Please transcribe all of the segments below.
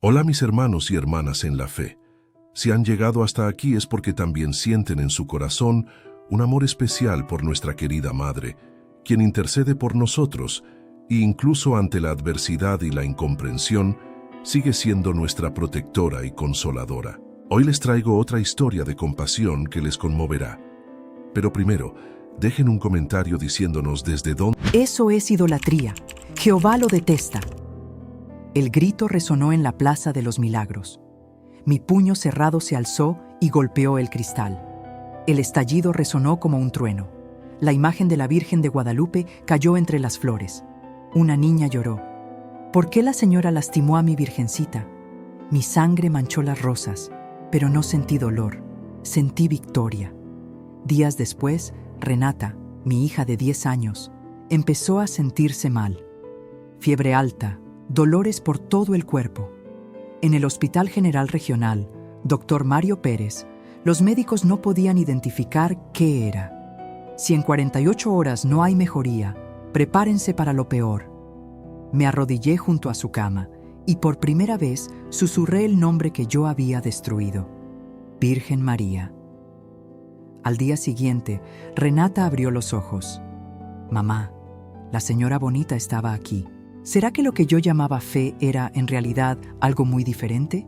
Hola mis hermanos y hermanas en la fe. Si han llegado hasta aquí es porque también sienten en su corazón un amor especial por nuestra querida Madre, quien intercede por nosotros e incluso ante la adversidad y la incomprensión, sigue siendo nuestra protectora y consoladora. Hoy les traigo otra historia de compasión que les conmoverá. Pero primero, dejen un comentario diciéndonos desde dónde... Eso es idolatría. Jehová lo detesta. El grito resonó en la Plaza de los Milagros. Mi puño cerrado se alzó y golpeó el cristal. El estallido resonó como un trueno. La imagen de la Virgen de Guadalupe cayó entre las flores. Una niña lloró. ¿Por qué la señora lastimó a mi virgencita? Mi sangre manchó las rosas, pero no sentí dolor, sentí victoria. Días después, Renata, mi hija de 10 años, empezó a sentirse mal. Fiebre alta, dolores por todo el cuerpo. En el Hospital General Regional, Dr. Mario Pérez, los médicos no podían identificar qué era. Si en 48 horas no hay mejoría, prepárense para lo peor. Me arrodillé junto a su cama y por primera vez susurré el nombre que yo había destruido: Virgen María. Al día siguiente, Renata abrió los ojos. Mamá, la señora bonita estaba aquí. ¿Será que lo que yo llamaba fe era, en realidad, algo muy diferente?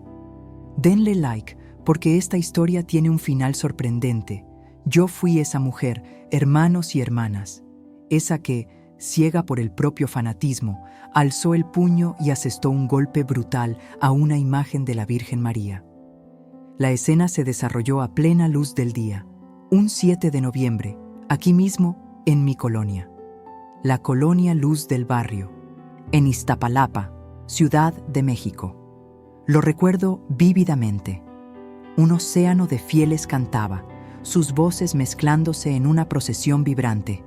Denle like, porque esta historia tiene un final sorprendente. Yo fui esa mujer, hermanos y hermanas, esa que, ciega por el propio fanatismo, alzó el puño y asestó un golpe brutal a una imagen de la Virgen María. La escena se desarrolló a plena luz del día, un 7 de noviembre, aquí mismo, en mi colonia. La colonia Luz del Barrio, en Iztapalapa, Ciudad de México. Lo recuerdo vívidamente. Un océano de fieles cantaba, sus voces mezclándose en una procesión vibrante.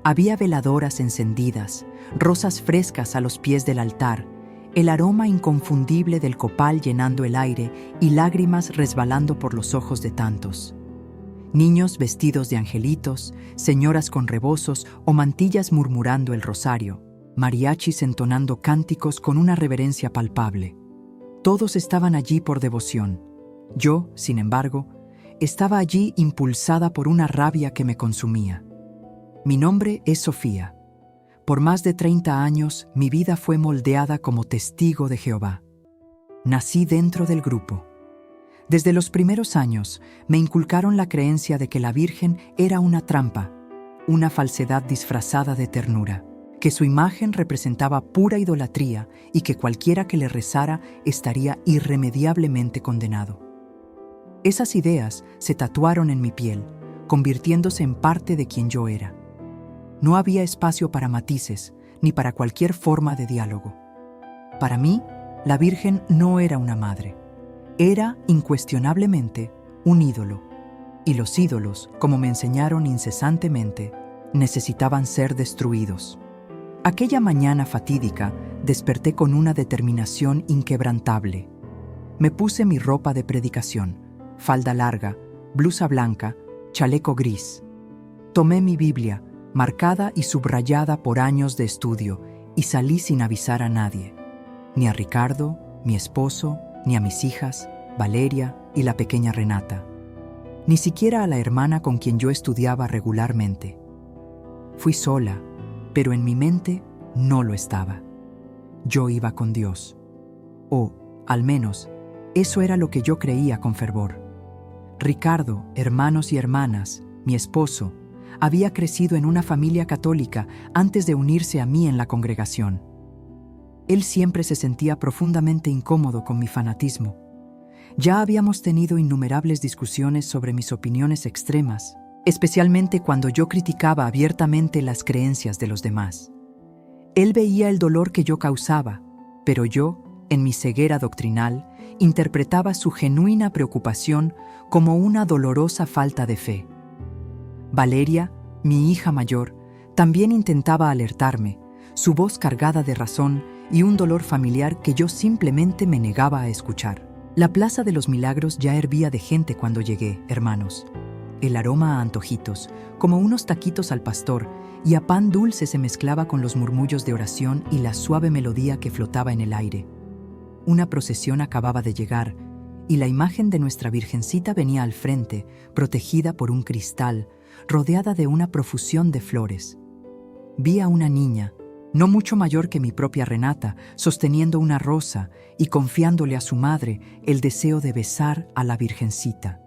Había veladoras encendidas, rosas frescas a los pies del altar, el aroma inconfundible del copal llenando el aire y lágrimas resbalando por los ojos de tantos. Niños vestidos de angelitos, señoras con rebozos o mantillas murmurando el rosario, mariachis entonando cánticos con una reverencia palpable. Todos estaban allí por devoción. Yo, sin embargo, estaba allí impulsada por una rabia que me consumía. Mi nombre es Sofía. Por más de 30 años, mi vida fue moldeada como testigo de Jehová. Nací dentro del grupo. Desde los primeros años, me inculcaron la creencia de que la Virgen era una trampa, una falsedad disfrazada de ternura, que su imagen representaba pura idolatría y que cualquiera que le rezara estaría irremediablemente condenado. Esas ideas se tatuaron en mi piel, convirtiéndose en parte de quien yo era. No había espacio para matices, ni para cualquier forma de diálogo. Para mí, la Virgen no era una madre. Era, incuestionablemente, un ídolo. Y los ídolos, como me enseñaron incesantemente, necesitaban ser destruidos. Aquella mañana fatídica, desperté con una determinación inquebrantable. Me puse mi ropa de predicación, falda larga, blusa blanca, chaleco gris. Tomé mi Biblia, marcada y subrayada por años de estudio, y salí sin avisar a nadie. Ni a Ricardo, mi esposo, ni a mis hijas, Valeria y la pequeña Renata. Ni siquiera a la hermana con quien yo estudiaba regularmente. Fui sola, pero en mi mente no lo estaba. Yo iba con Dios. O, al menos, eso era lo que yo creía con fervor. Ricardo, hermanos y hermanas, mi esposo, había crecido en una familia católica antes de unirse a mí en la congregación. Él siempre se sentía profundamente incómodo con mi fanatismo. Ya habíamos tenido innumerables discusiones sobre mis opiniones extremas, especialmente cuando yo criticaba abiertamente las creencias de los demás. Él veía el dolor que yo causaba, pero yo, en mi ceguera doctrinal, interpretaba su genuina preocupación como una dolorosa falta de fe. Valeria, mi hija mayor, también intentaba alertarme, su voz cargada de razón y un dolor familiar que yo simplemente me negaba a escuchar. La Plaza de los Milagros ya hervía de gente cuando llegué, hermanos. El aroma a antojitos, como unos taquitos al pastor, y a pan dulce se mezclaba con los murmullos de oración y la suave melodía que flotaba en el aire. Una procesión acababa de llegar y la imagen de nuestra Virgencita venía al frente, protegida por un cristal, rodeada de una profusión de flores. Vi a una niña, no mucho mayor que mi propia Renata, sosteniendo una rosa y confiándole a su madre el deseo de besar a la Virgencita.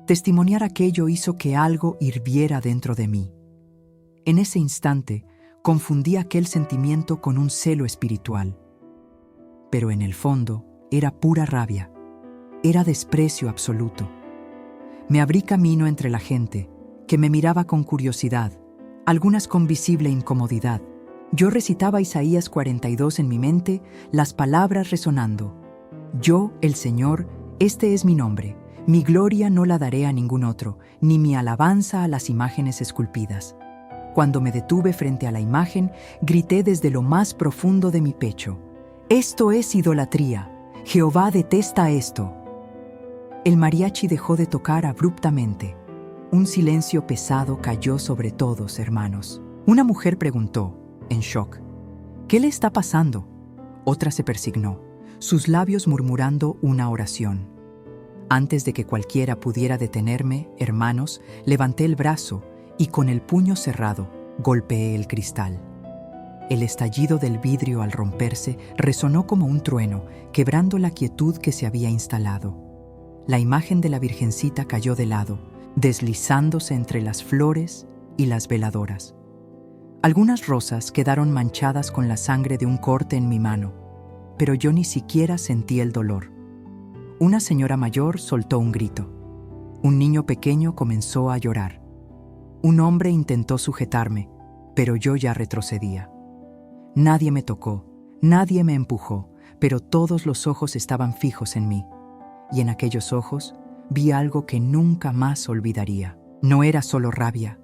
Testimoniar aquello hizo que algo hirviera dentro de mí. En ese instante, confundí aquel sentimiento con un celo espiritual. Pero en el fondo, era pura rabia. Era desprecio absoluto. Me abrí camino entre la gente, que me miraba con curiosidad, algunas con visible incomodidad. Yo recitaba Isaías 42 en mi mente, las palabras resonando. Yo, el Señor, este es mi nombre. Mi gloria no la daré a ningún otro, ni mi alabanza a las imágenes esculpidas. Cuando me detuve frente a la imagen, grité desde lo más profundo de mi pecho: «Esto es idolatría. Jehová detesta esto». El mariachi dejó de tocar abruptamente. Un silencio pesado cayó sobre todos, hermanos. Una mujer preguntó, en shock: «¿Qué le está pasando?». Otra se persignó, sus labios murmurando una oración. Antes de que cualquiera pudiera detenerme, hermanos, levanté el brazo y con el puño cerrado golpeé el cristal. El estallido del vidrio al romperse resonó como un trueno, quebrando la quietud que se había instalado. La imagen de la Virgencita cayó de lado, deslizándose entre las flores y las veladoras. Algunas rosas quedaron manchadas con la sangre de un corte en mi mano, pero yo ni siquiera sentí el dolor. Una señora mayor soltó un grito. Un niño pequeño comenzó a llorar. Un hombre intentó sujetarme, pero yo ya retrocedía. Nadie me tocó, nadie me empujó, pero todos los ojos estaban fijos en mí. Y en aquellos ojos vi algo que nunca más olvidaría. No era solo rabia,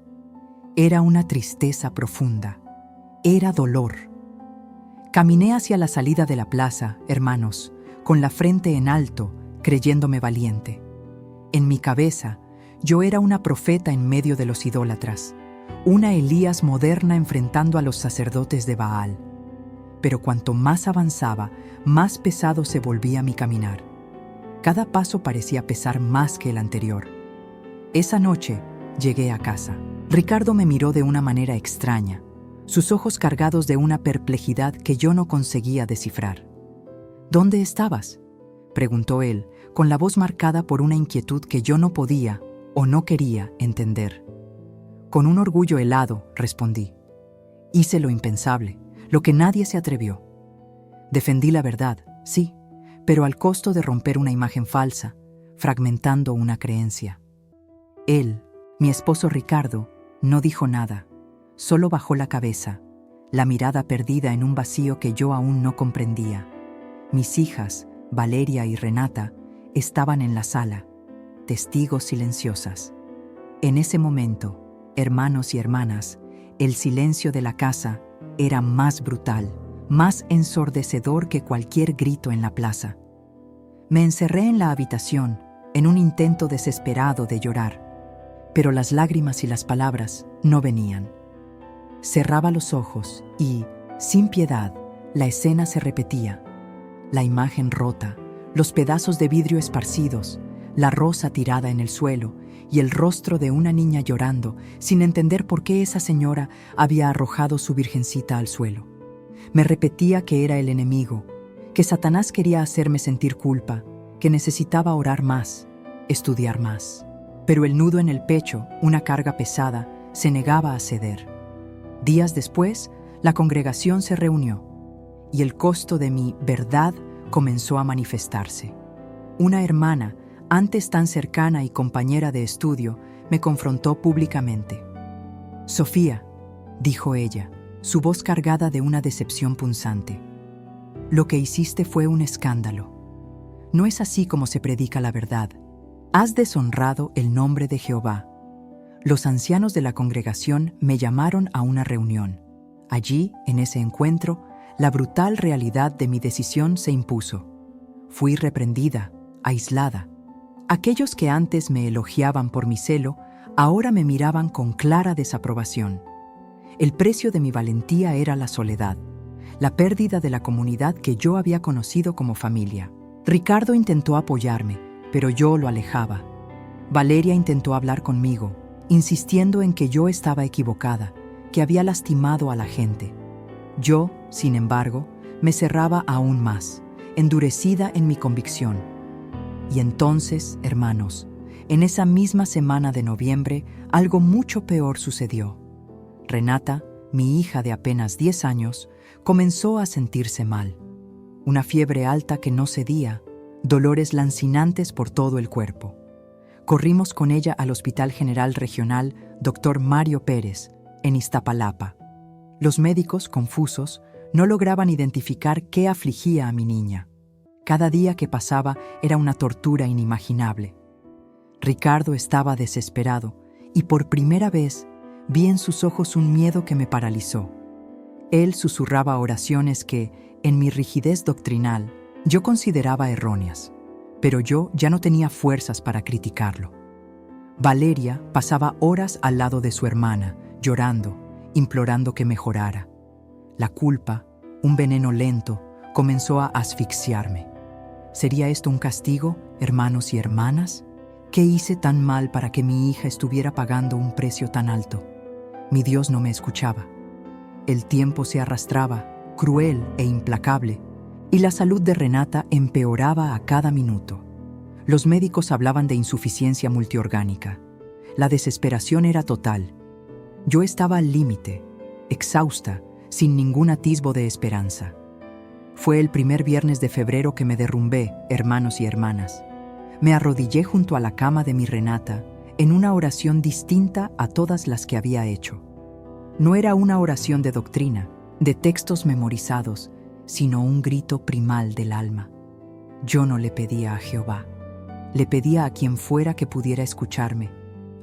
era una tristeza profunda, era dolor. Caminé hacia la salida de la plaza, hermanos, con la frente en alto, creyéndome valiente. En mi cabeza, yo era una profeta en medio de los idólatras, una Elías moderna enfrentando a los sacerdotes de Baal. Pero cuanto más avanzaba, más pesado se volvía mi caminar. Cada paso parecía pesar más que el anterior. Esa noche llegué a casa. Ricardo me miró de una manera extraña, sus ojos cargados de una perplejidad que yo no conseguía descifrar. «¿Dónde estabas?», preguntó él, con la voz marcada por una inquietud que yo no podía o no quería entender. Con un orgullo helado, respondí. Hice lo impensable, lo que nadie se atrevió. Defendí la verdad, sí, pero al costo de romper una imagen falsa, fragmentando una creencia. Él, mi esposo Ricardo, no dijo nada, solo bajó la cabeza, la mirada perdida en un vacío que yo aún no comprendía. Mis hijas, Valeria y Renata, estaban en la sala, testigos silenciosas. En ese momento, hermanos y hermanas, el silencio de la casa era más brutal, más ensordecedor que cualquier grito en la plaza. Me encerré en la habitación, en un intento desesperado de llorar, pero las lágrimas y las palabras no venían. Cerraba los ojos y, sin piedad, la escena se repetía. La imagen rota, los pedazos de vidrio esparcidos, la rosa tirada en el suelo y el rostro de una niña llorando sin entender por qué esa señora había arrojado su Virgencita al suelo. Me repetía que era el enemigo, que Satanás quería hacerme sentir culpa, que necesitaba orar más, estudiar más. Pero el nudo en el pecho, una carga pesada, se negaba a ceder. Días después, la congregación se reunió y el costo de mi verdad comenzó a manifestarse. Una hermana, antes tan cercana y compañera de estudio, me confrontó públicamente. «Sofía», dijo ella, su voz cargada de una decepción punzante, «lo que hiciste fue un escándalo. No es así como se predica la verdad. Has deshonrado el nombre de Jehová». Los ancianos de la congregación me llamaron a una reunión. Allí, en ese encuentro, la brutal realidad de mi decisión se impuso. Fui reprendida, aislada. Aquellos que antes me elogiaban por mi celo, ahora me miraban con clara desaprobación. El precio de mi valentía era la soledad, la pérdida de la comunidad que yo había conocido como familia. Ricardo intentó apoyarme, pero yo lo alejaba. Valeria intentó hablar conmigo, insistiendo en que yo estaba equivocada, que había lastimado a la gente. Yo, sin embargo, me cerraba aún más, endurecida en mi convicción. Y entonces, hermanos, en esa misma semana de noviembre, algo mucho peor sucedió. Renata, mi hija de apenas 10 años, comenzó a sentirse mal. Una fiebre alta que no cedía, dolores lancinantes por todo el cuerpo. Corrimos con ella al Hospital General Regional Dr. Mario Pérez, en Iztapalapa. Los médicos, confusos, no lograban identificar qué afligía a mi niña. Cada día que pasaba era una tortura inimaginable. Ricardo estaba desesperado y por primera vez vi en sus ojos un miedo que me paralizó. Él susurraba oraciones que, en mi rigidez doctrinal, yo consideraba erróneas, pero yo ya no tenía fuerzas para criticarlo. Valeria pasaba horas al lado de su hermana, llorando, implorando que mejorara. La culpa, un veneno lento, comenzó a asfixiarme. ¿Sería esto un castigo, hermanos y hermanas? ¿Qué hice tan mal para que mi hija estuviera pagando un precio tan alto? Mi Dios no me escuchaba. El tiempo se arrastraba, cruel e implacable, y la salud de Renata empeoraba a cada minuto. Los médicos hablaban de insuficiencia multiorgánica. La desesperación era total. Yo estaba al límite, exhausta, sin ningún atisbo de esperanza. Fue el primer viernes de febrero que me derrumbé, hermanos y hermanas. Me arrodillé junto a la cama de mi Renata en una oración distinta a todas las que había hecho. No era una oración de doctrina, de textos memorizados, sino un grito primal del alma. Yo no le pedía a Jehová, le pedía a quien fuera que pudiera escucharme,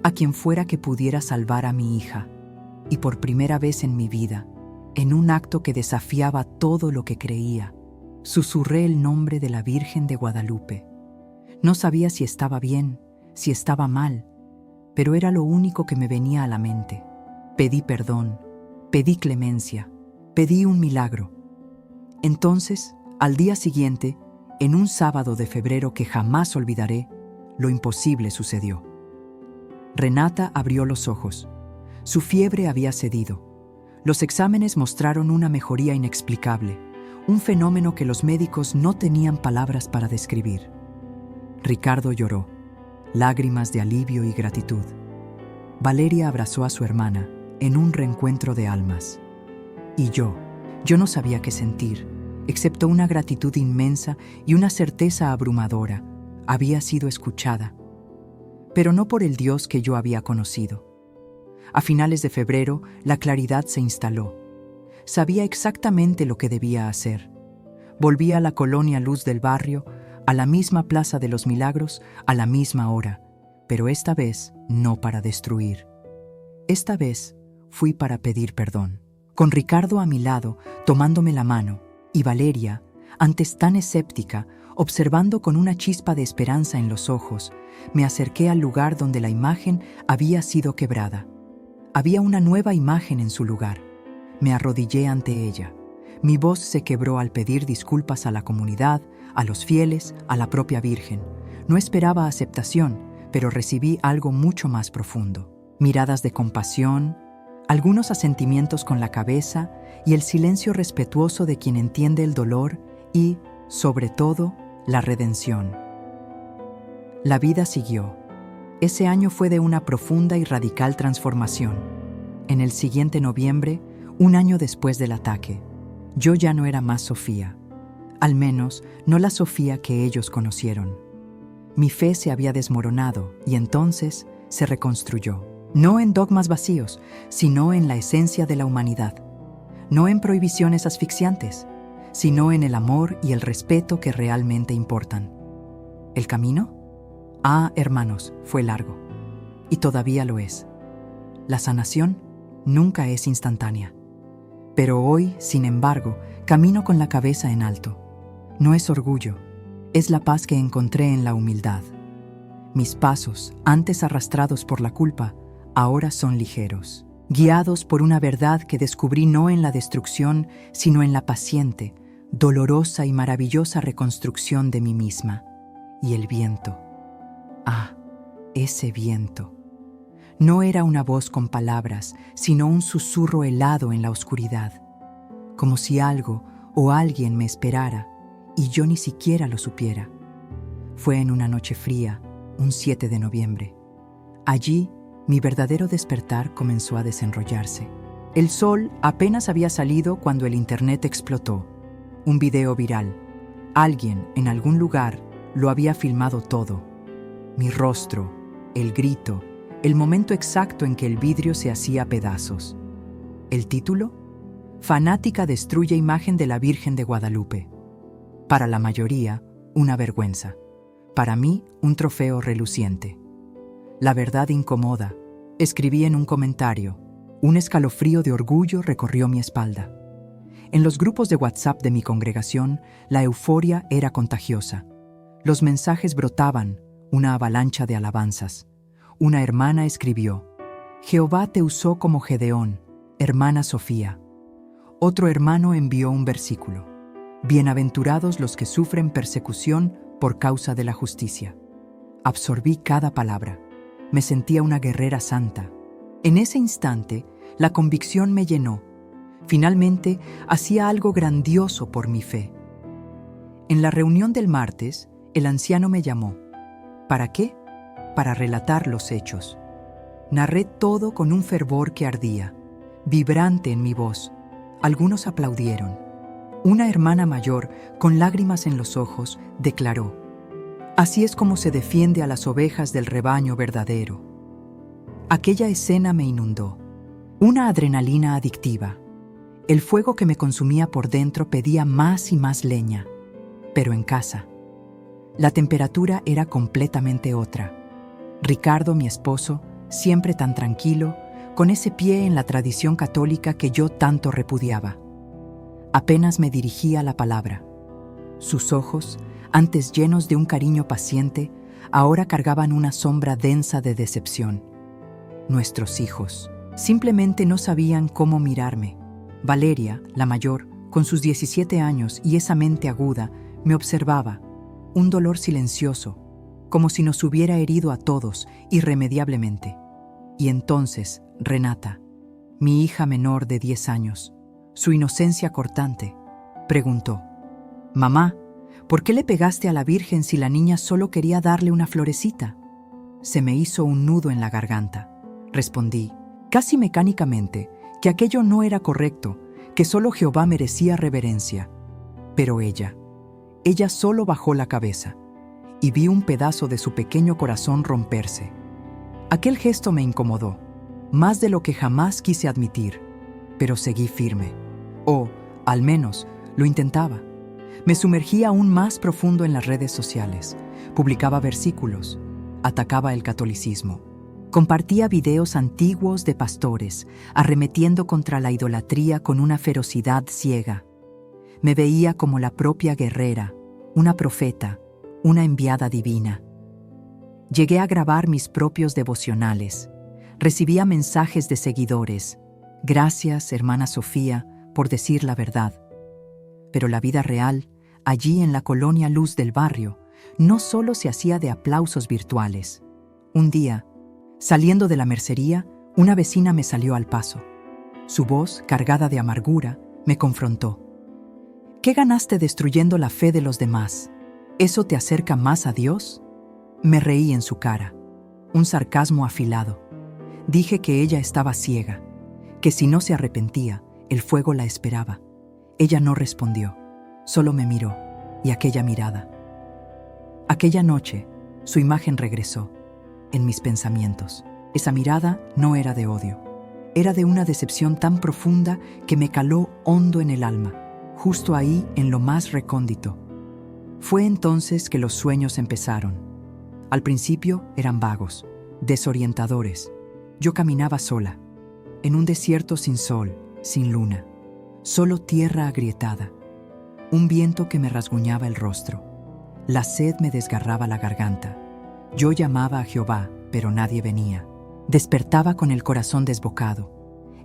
a quien fuera que pudiera salvar a mi hija. Y por primera vez en mi vida, en un acto que desafiaba todo lo que creía, susurré el nombre de la Virgen de Guadalupe. No sabía si estaba bien, si estaba mal, pero era lo único que me venía a la mente. Pedí perdón, pedí clemencia, pedí un milagro. Entonces, al día siguiente, en un sábado de febrero que jamás olvidaré, lo imposible sucedió. Renata abrió los ojos. Su fiebre había cedido. Los exámenes mostraron una mejoría inexplicable, un fenómeno que los médicos no tenían palabras para describir. Ricardo lloró, lágrimas de alivio y gratitud. Valeria abrazó a su hermana en un reencuentro de almas. Y yo no sabía qué sentir, excepto una gratitud inmensa y una certeza abrumadora. Había sido escuchada, pero no por el Dios que yo había conocido. A finales de febrero, la claridad se instaló. Sabía exactamente lo que debía hacer. Volví a la colonia Luz del Barrio, a la misma Plaza de los Milagros, a la misma hora, pero esta vez no para destruir. Esta vez fui para pedir perdón. Con Ricardo a mi lado, tomándome la mano, y Valeria, antes tan escéptica, observando con una chispa de esperanza en los ojos, me acerqué al lugar donde la imagen había sido quebrada. Había una nueva imagen en su lugar. Me arrodillé ante ella. Mi voz se quebró al pedir disculpas a la comunidad, a los fieles, a la propia Virgen. No esperaba aceptación, pero recibí algo mucho más profundo. Miradas de compasión, algunos asentimientos con la cabeza y el silencio respetuoso de quien entiende el dolor y, sobre todo, la redención. La vida siguió. Ese año fue de una profunda y radical transformación. En el siguiente noviembre, un año después del ataque, yo ya no era más Sofía. Al menos, no la Sofía que ellos conocieron. Mi fe se había desmoronado y entonces se reconstruyó. No en dogmas vacíos, sino en la esencia de la humanidad. No en prohibiciones asfixiantes, sino en el amor y el respeto que realmente importan. ¿El camino? Hermanos, fue largo. Y todavía lo es. La sanación nunca es instantánea. Pero hoy, sin embargo, camino con la cabeza en alto. No es orgullo, es la paz que encontré en la humildad. Mis pasos, antes arrastrados por la culpa, ahora son ligeros. guiados por una verdad que descubrí no en la destrucción, sino en la paciente, dolorosa y maravillosa reconstrucción de mí misma. Y el viento. Ah, ese viento. No era una voz con palabras, sino un susurro helado en la oscuridad, como si algo o alguien me esperara y yo ni siquiera lo supiera. Fue en una noche fría, un 7 de noviembre. Allí, mi verdadero despertar comenzó a desenrollarse. El sol apenas había salido cuando el internet explotó. Un video viral. Alguien, en algún lugar, lo había filmado todo. Mi rostro, el grito, el momento exacto en que el vidrio se hacía pedazos. ¿El título? Fanática destruye imagen de la Virgen de Guadalupe. Para la mayoría, una vergüenza. Para mí, un trofeo reluciente. La verdad incomoda, escribí en un comentario. Un escalofrío de orgullo recorrió mi espalda. En los grupos de WhatsApp de mi congregación, la euforia era contagiosa. Los mensajes brotaban, una avalancha de alabanzas. Una hermana escribió: Jehová te usó como Gedeón, hermana Sofía. Otro hermano envió un versículo: Bienaventurados los que sufren persecución por causa de la justicia. Absorbí cada palabra. Me sentía una guerrera santa. En ese instante, la convicción me llenó. Finalmente, hacía algo grandioso por mi fe. En la reunión del martes, el anciano me llamó. ¿Para qué? Para relatar los hechos. Narré todo con un fervor que ardía, vibrante en mi voz. Algunos aplaudieron. Una hermana mayor, con lágrimas en los ojos, declaró: Así es como se defiende a las ovejas del rebaño verdadero. Aquella escena me inundó. Una adrenalina adictiva. El fuego que me consumía por dentro pedía más y más leña. Pero en casa, la temperatura era completamente otra. Ricardo, mi esposo, siempre tan tranquilo, con ese pie en la tradición católica que yo tanto repudiaba. Apenas me dirigía la palabra. Sus ojos, antes llenos de un cariño paciente, ahora cargaban una sombra densa de decepción. Nuestros hijos simplemente no sabían cómo mirarme. Valeria, la mayor, con sus 17 años y esa mente aguda, me observaba, un dolor silencioso, como si nos hubiera herido a todos irremediablemente. Y entonces, Renata, mi hija menor de 10 años, su inocencia cortante, preguntó: «Mamá, ¿por qué le pegaste a la Virgen si la niña solo quería darle una florecita?» Se me hizo un nudo en la garganta. Respondí, casi mecánicamente, que aquello no era correcto, que solo Jehová merecía reverencia. Pero ella solo bajó la cabeza, y vi un pedazo de su pequeño corazón romperse. Aquel gesto me incomodó, más de lo que jamás quise admitir, pero seguí firme. O, al menos, lo intentaba. Me sumergía aún más profundo en las redes sociales, publicaba versículos, atacaba el catolicismo. Compartía videos antiguos de pastores, arremetiendo contra la idolatría con una ferocidad ciega. Me veía como la propia guerrera, una profeta, una enviada divina. Llegué a grabar mis propios devocionales. Recibía mensajes de seguidores. Gracias, hermana Sofía, por decir la verdad. Pero la vida real, allí en la colonia Luz del barrio, no solo se hacía de aplausos virtuales. Un día, saliendo de la mercería, una vecina me salió al paso. Su voz, cargada de amargura, me confrontó. ¿Qué ganaste destruyendo la fe de los demás? ¿Eso te acerca más a Dios? Me reí en su cara, un sarcasmo afilado. Dije que ella estaba ciega, que si no se arrepentía, el fuego la esperaba. Ella no respondió, solo me miró, y aquella mirada. Aquella noche, su imagen regresó, en mis pensamientos. Esa mirada no era de odio, era de una decepción tan profunda que me caló hondo en el alma, justo ahí en lo más recóndito. Fue entonces que los sueños empezaron. Al principio eran vagos, desorientadores. Yo caminaba sola, en un desierto sin sol, sin luna, solo tierra agrietada, un viento que me rasguñaba el rostro. La sed me desgarraba la garganta. Yo llamaba a Jehová, pero nadie venía. Despertaba con el corazón desbocado.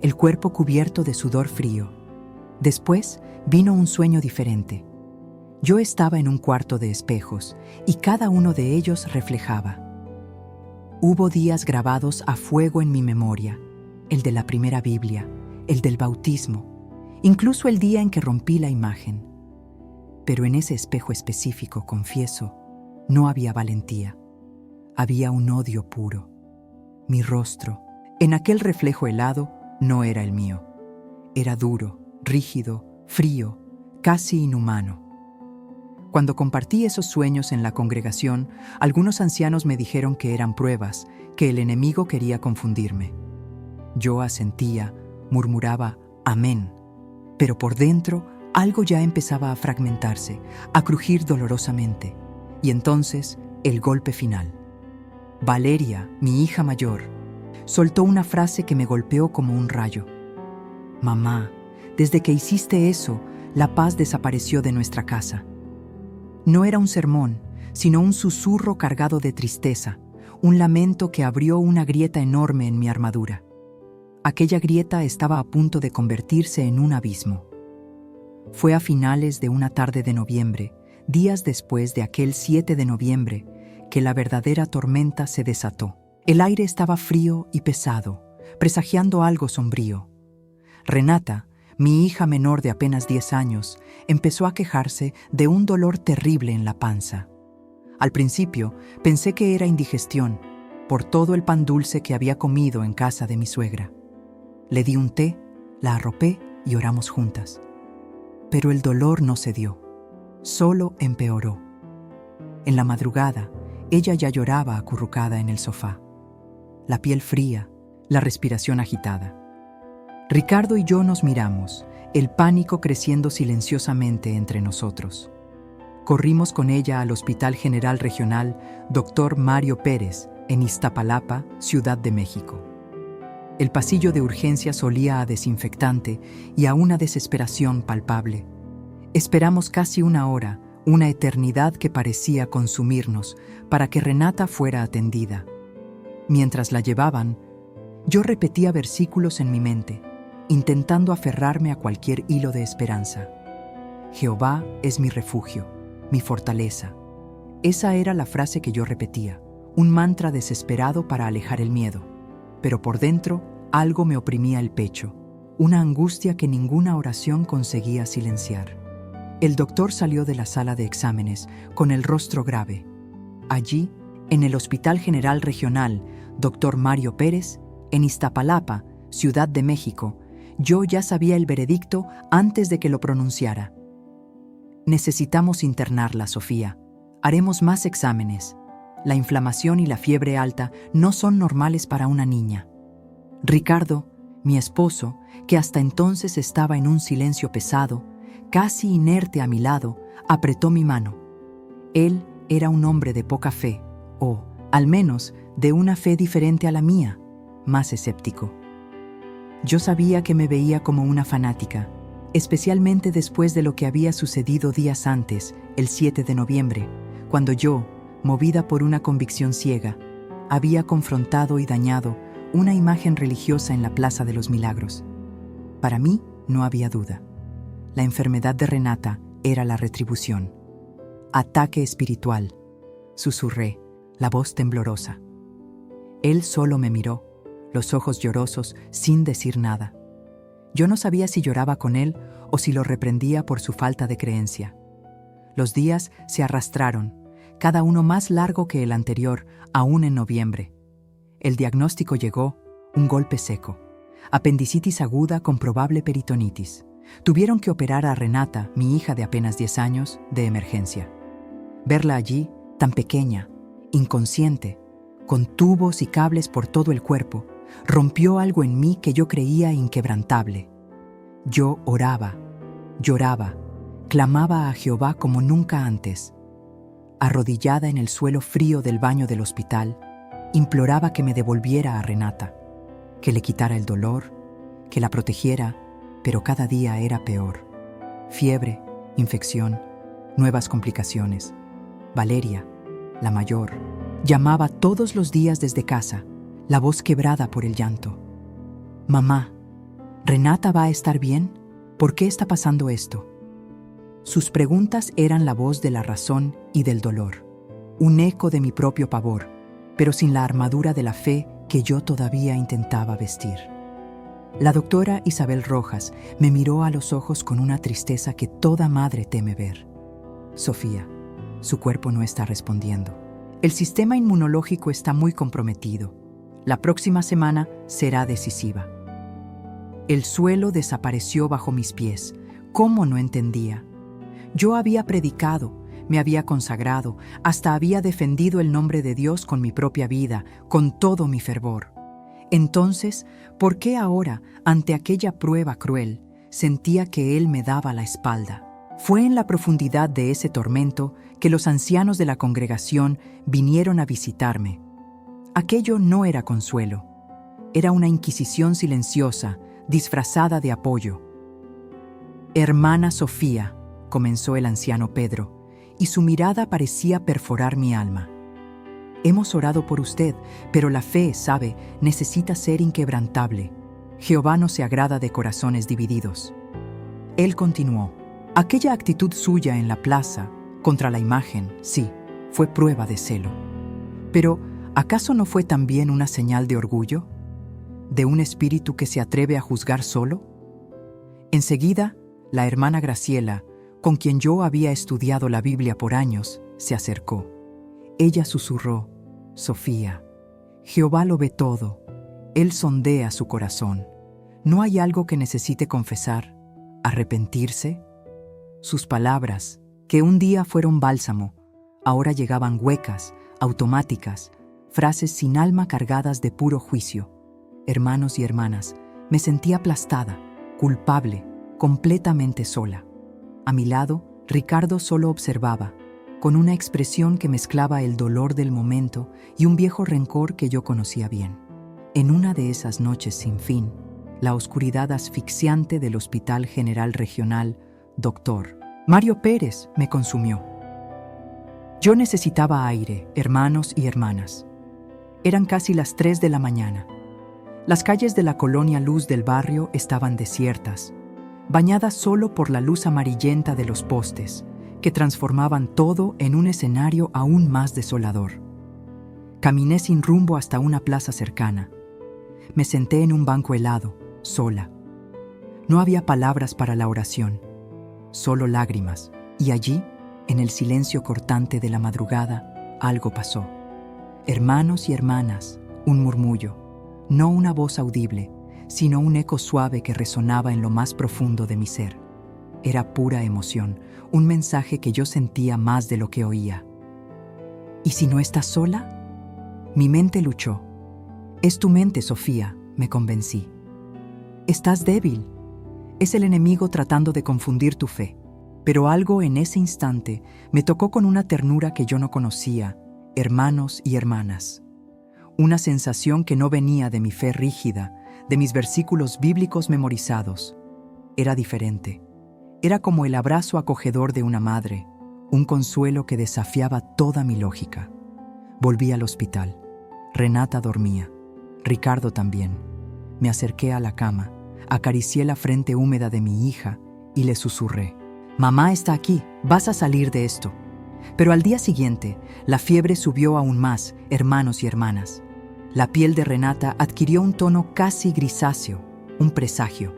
el cuerpo cubierto de sudor frío. Después vino un sueño diferente. Yo estaba en un cuarto de espejos y cada uno de ellos reflejaba. Hubo días grabados a fuego en mi memoria, el de la primera Biblia, el del bautismo, incluso el día en que rompí la imagen. Pero en ese espejo específico, confieso, no había valentía. Había un odio puro. Mi rostro, en aquel reflejo helado, no era el mío. Era duro, rígido, frío, casi inhumano. Cuando compartí esos sueños en la congregación, algunos ancianos me dijeron que eran pruebas, que el enemigo quería confundirme. Yo asentía, murmuraba «Amén», pero por dentro algo ya empezaba a fragmentarse, a crujir dolorosamente. Y entonces, el golpe final. Valeria, mi hija mayor, soltó una frase que me golpeó como un rayo. «Mamá, desde que hiciste eso, la paz desapareció de nuestra casa». No era un sermón, sino un susurro cargado de tristeza, un lamento que abrió una grieta enorme en mi armadura. Aquella grieta estaba a punto de convertirse en un abismo. Fue a finales de una tarde de noviembre, días después de aquel 7 de noviembre, que la verdadera tormenta se desató. El aire estaba frío y pesado, presagiando algo sombrío. Renata, mi hija menor de apenas 10 años, empezó a quejarse de un dolor terrible en la panza. Al principio pensé que era indigestión, por todo el pan dulce que había comido en casa de mi suegra. Le di un té, la arropé y oramos juntas. Pero el dolor no cedió, solo empeoró. En la madrugada, ella ya lloraba acurrucada en el sofá. La piel fría, la respiración agitada. Ricardo y yo nos miramos, el pánico creciendo silenciosamente entre nosotros. Corrimos con ella al Hospital General Regional Dr. Mario Pérez, en Iztapalapa, Ciudad de México. El pasillo de urgencias olía a desinfectante y a una desesperación palpable. Esperamos casi una hora, una eternidad que parecía consumirnos, para que Renata fuera atendida. Mientras la llevaban, yo repetía versículos en mi mente, intentando aferrarme a cualquier hilo de esperanza. Jehová es mi refugio, mi fortaleza. Esa era la frase que yo repetía, un mantra desesperado para alejar el miedo. Pero por dentro, algo me oprimía el pecho, una angustia que ninguna oración conseguía silenciar. El doctor salió de la sala de exámenes con el rostro grave. Allí, en el Hospital General Regional Dr. Mario Pérez, en Iztapalapa, Ciudad de México, yo ya sabía el veredicto antes de que lo pronunciara. Necesitamos internarla, Sofía. Haremos más exámenes. La inflamación y la fiebre alta no son normales para una niña. Ricardo, mi esposo, que hasta entonces estaba en un silencio pesado, casi inerte a mi lado, apretó mi mano. Él era un hombre de poca fe, o, al menos, de una fe diferente a la mía, más escéptico. Yo sabía que me veía como una fanática, especialmente después de lo que había sucedido días antes, el 7 de noviembre, cuando yo, movida por una convicción ciega, había confrontado y dañado una imagen religiosa en la Plaza de los Milagros. Para mí no había duda. La enfermedad de Renata era la retribución. Ataque espiritual, susurré, la voz temblorosa. Él solo me miró, los ojos llorosos, sin decir nada. Yo no sabía si lloraba con él o si lo reprendía por su falta de creencia. Los días se arrastraron, cada uno más largo que el anterior, aún en noviembre. El diagnóstico llegó, un golpe seco, apendicitis aguda con probable peritonitis. Tuvieron que operar a Renata, mi hija de apenas 10 años, de emergencia. Verla allí, tan pequeña, inconsciente, con tubos y cables por todo el cuerpo, rompió algo en mí que yo creía inquebrantable. Yo oraba, lloraba, clamaba a Jehová como nunca antes. Arrodillada en el suelo frío del baño del hospital, imploraba que me devolviera a Renata, que le quitara el dolor, que la protegiera, pero cada día era peor. Fiebre, infección, nuevas complicaciones. Valeria, la mayor, llamaba todos los días desde casa, la voz quebrada por el llanto. Mamá, ¿Renata va a estar bien? ¿Por qué está pasando esto? Sus preguntas eran la voz de la razón y del dolor, un eco de mi propio pavor, pero sin la armadura de la fe que yo todavía intentaba vestir. La doctora Isabel Rojas me miró a los ojos con una tristeza que toda madre teme ver. Sofía, su cuerpo no está respondiendo. El sistema inmunológico está muy comprometido. La próxima semana será decisiva. El suelo desapareció bajo mis pies. ¿Cómo no entendía? Yo había predicado, me había consagrado, hasta había defendido el nombre de Dios con mi propia vida, con todo mi fervor. Entonces, ¿por qué ahora, ante aquella prueba cruel, sentía que Él me daba la espalda? Fue en la profundidad de ese tormento que los ancianos de la congregación vinieron a visitarme. Aquello no era consuelo, era una inquisición silenciosa, disfrazada de apoyo. «Hermana Sofía», comenzó el anciano Pedro, y su mirada parecía perforar mi alma. «Hemos orado por usted, pero la fe, sabe, necesita ser inquebrantable. Jehová no se agrada de corazones divididos». Él continuó: «Aquella actitud suya en la plaza, contra la imagen, sí, fue prueba de celo. Pero, ¿acaso no fue también una señal de orgullo? ¿De un espíritu que se atreve a juzgar solo?». Enseguida, la hermana Graciela, con quien yo había estudiado la Biblia por años, se acercó. Ella susurró: «Sofía, Jehová lo ve todo. Él sondea su corazón. ¿No hay algo que necesite confesar? ¿Arrepentirse?». Sus palabras, que un día fueron bálsamo, ahora llegaban huecas, automáticas, frases sin alma cargadas de puro juicio. Hermanos y hermanas, me sentí aplastada, culpable, completamente sola. A mi lado, Ricardo solo observaba, con una expresión que mezclaba el dolor del momento y un viejo rencor que yo conocía bien. En una de esas noches sin fin, la oscuridad asfixiante del Hospital General Regional, Dr. Mario Pérez, me consumió. Yo necesitaba aire, hermanos y hermanas. Eran casi las 3 de la mañana. Las calles de la colonia Luz del barrio estaban desiertas, bañadas solo por la luz amarillenta de los postes, que transformaban todo en un escenario aún más desolador. Caminé sin rumbo hasta una plaza cercana. Me senté en un banco helado, sola. No había palabras para la oración, solo lágrimas, y allí, en el silencio cortante de la madrugada, algo pasó. Hermanos y hermanas, un murmullo, no una voz audible, sino un eco suave que resonaba en lo más profundo de mi ser. Era pura emoción, un mensaje que yo sentía más de lo que oía. ¿Y si no estás sola? Mi mente luchó. «Es tu mente, Sofía», me convencí. «Estás débil. Es el enemigo tratando de confundir tu fe». Pero algo en ese instante me tocó con una ternura que yo no conocía, hermanos y hermanas. Una sensación que no venía de mi fe rígida, de mis versículos bíblicos memorizados. Era diferente. Era como el abrazo acogedor de una madre, un consuelo que desafiaba toda mi lógica. Volví al hospital. Renata dormía. Ricardo también. Me acerqué a la cama, acaricié la frente húmeda de mi hija y le susurré: «Mamá está aquí, vas a salir de esto». Pero al día siguiente, la fiebre subió aún más, hermanos y hermanas. La piel de Renata adquirió un tono casi grisáceo, un presagio.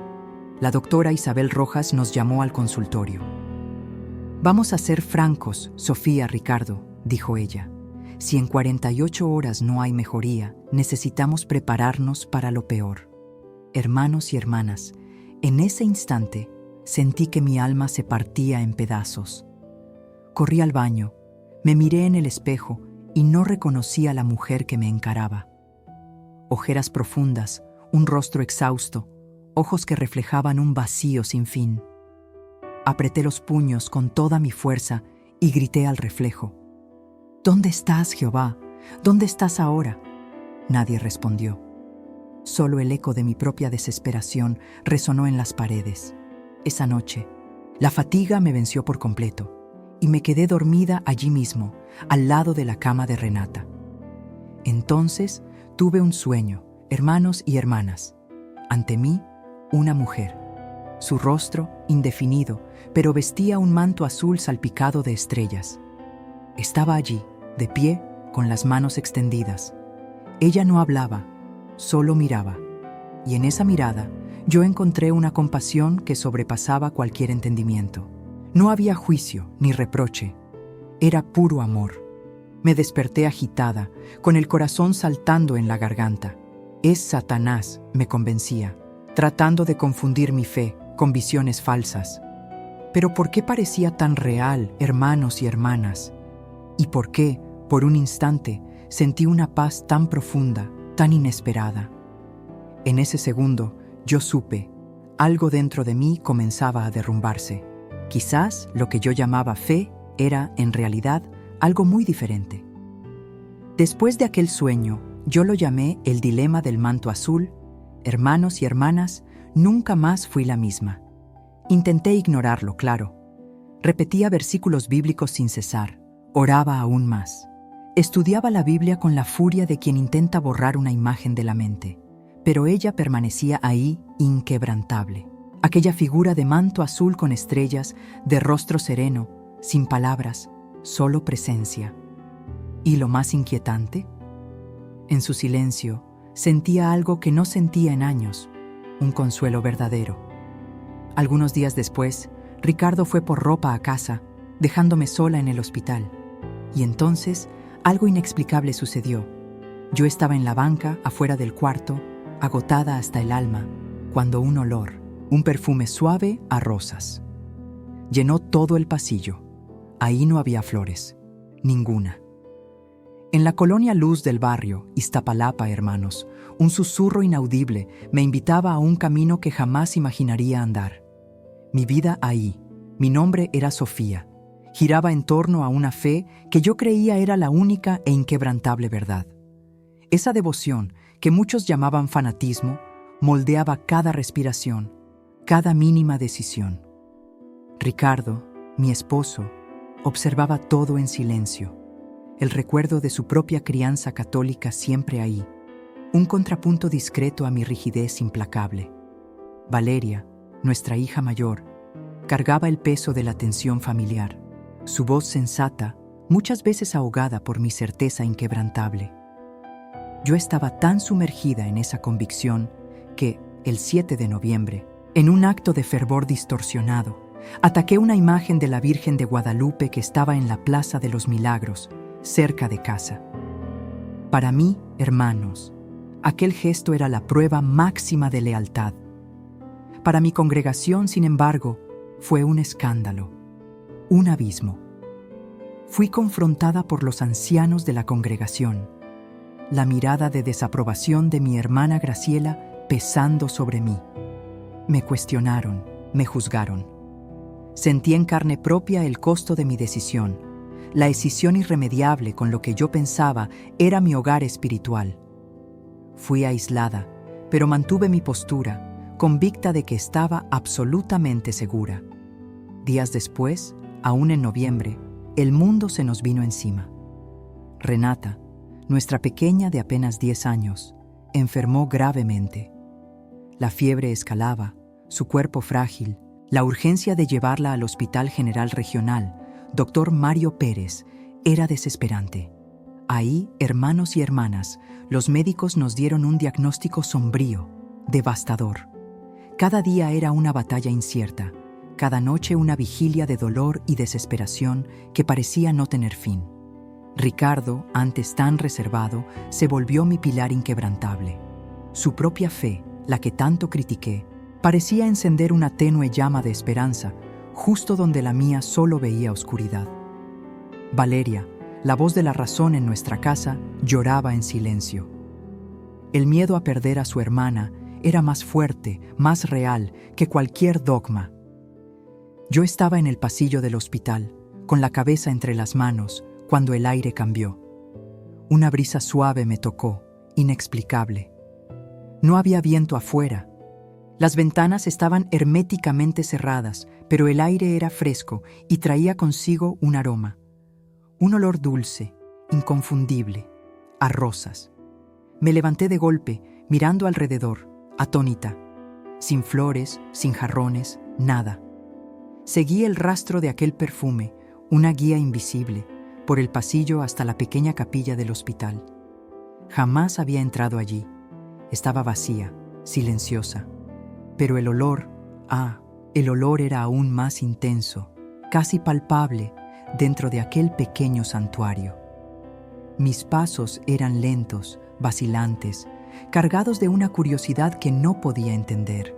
La doctora Isabel Rojas nos llamó al consultorio. «Vamos a ser francos, Sofía, Ricardo», dijo ella. «Si en 48 horas no hay mejoría, necesitamos prepararnos para lo peor». Hermanos y hermanas, en ese instante sentí que mi alma se partía en pedazos. Corrí al baño, me miré en el espejo y no reconocí a la mujer que me encaraba. Ojeras profundas, un rostro exhausto, ojos que reflejaban un vacío sin fin. Apreté los puños con toda mi fuerza y grité al reflejo: «¿Dónde estás, Jehová? ¿Dónde estás ahora?». Nadie respondió. Solo el eco de mi propia desesperación resonó en las paredes. Esa noche, la fatiga me venció por completo y me quedé dormida allí mismo, al lado de la cama de Renata. Entonces tuve un sueño, hermanos y hermanas. Ante mí, Una mujer. Su rostro, indefinido, pero vestía un manto azul salpicado de estrellas. Estaba allí, de pie, con las manos extendidas. Ella no hablaba, solo miraba. Y en esa mirada, yo encontré una compasión que sobrepasaba cualquier entendimiento. No había juicio ni reproche. Era puro amor. Me desperté agitada, con el corazón saltando en la garganta. Es Satanás, me convencía, tratando de confundir mi fe con visiones falsas. Pero ¿por qué parecía tan real, hermanos y hermanas? ¿Y por qué, por un instante, sentí una paz tan profunda, tan inesperada? En ese segundo, yo supe, algo dentro de mí comenzaba a derrumbarse. Quizás lo que yo llamaba fe era, en realidad, algo muy diferente. Después de aquel sueño, yo lo llamé el dilema del manto azul. Hermanos y hermanas, nunca más fui la misma. Intenté ignorarlo, claro. Repetía versículos bíblicos sin cesar. Oraba aún más. Estudiaba la Biblia con la furia de quien intenta borrar una imagen de la mente. Pero ella permanecía ahí, inquebrantable. Aquella figura de manto azul con estrellas, de rostro sereno, sin palabras, solo presencia. ¿Y lo más inquietante? En su silencio, sentía algo que no sentía en años, un consuelo verdadero. Algunos días después, Ricardo fue por ropa a casa, dejándome sola en el hospital. Y entonces, algo inexplicable sucedió. Yo estaba en la banca, afuera del cuarto, agotada hasta el alma, cuando un olor, un perfume suave a rosas, llenó todo el pasillo. Ahí no había flores, ninguna. En la colonia Luz del barrio, Iztapalapa, hermanos, un susurro inaudible me invitaba a un camino que jamás imaginaría andar. Mi vida ahí, mi nombre era Sofía, giraba en torno a una fe que yo creía era la única e inquebrantable verdad. Esa devoción, que muchos llamaban fanatismo, moldeaba cada respiración, cada mínima decisión. Ricardo, mi esposo, observaba todo en silencio, el recuerdo de su propia crianza católica siempre ahí, un contrapunto discreto a mi rigidez implacable. Valeria, nuestra hija mayor, cargaba el peso de la tensión familiar, su voz sensata, muchas veces ahogada por mi certeza inquebrantable. Yo estaba tan sumergida en esa convicción que, el 7 de noviembre, en un acto de fervor distorsionado, ataqué una imagen de la Virgen de Guadalupe que estaba en la Plaza de los Milagros, cerca de casa. Para mí, hermanos, aquel gesto era la prueba máxima de lealtad. Para mi congregación, sin embargo, fue un escándalo, un abismo. Fui confrontada por los ancianos de la congregación, la mirada de desaprobación de mi hermana Graciela pesando sobre mí. Me cuestionaron, me juzgaron. Sentí en carne propia el costo de mi decisión, la escisión irremediable con lo que yo pensaba era mi hogar espiritual. Fui aislada, pero mantuve mi postura, convicta de que estaba absolutamente segura. Días después, aún en noviembre, el mundo se nos vino encima. Renata, nuestra pequeña de apenas 10 años, enfermó gravemente. La fiebre escalaba, su cuerpo frágil, la urgencia de llevarla al Hospital General Regional, Dr. Mario Pérez, era desesperante. Ahí, hermanos y hermanas, los médicos nos dieron un diagnóstico sombrío, devastador. Cada día era una batalla incierta, cada noche una vigilia de dolor y desesperación que parecía no tener fin. Ricardo, antes tan reservado, se volvió mi pilar inquebrantable. Su propia fe, la que tanto critiqué, parecía encender una tenue llama de esperanza, justo donde la mía solo veía oscuridad. Valeria, la voz de la razón en nuestra casa, lloraba en silencio. El miedo a perder a su hermana era más fuerte, más real que cualquier dogma. Yo estaba en el pasillo del hospital, con la cabeza entre las manos, cuando el aire cambió. Una brisa suave me tocó, inexplicable. No había viento afuera. Las ventanas estaban herméticamente cerradas, pero el aire era fresco y traía consigo un aroma. Un olor dulce, inconfundible, a rosas. Me levanté de golpe, mirando alrededor, atónita. sin flores, sin jarrones, nada. Seguí el rastro de aquel perfume, una guía invisible, por el pasillo hasta la pequeña capilla del hospital. Jamás había entrado allí. Estaba vacía, silenciosa. Pero el olor, el olor era aún más intenso, casi palpable, dentro de aquel pequeño santuario. Mis pasos eran lentos, vacilantes, cargados de una curiosidad que no podía entender.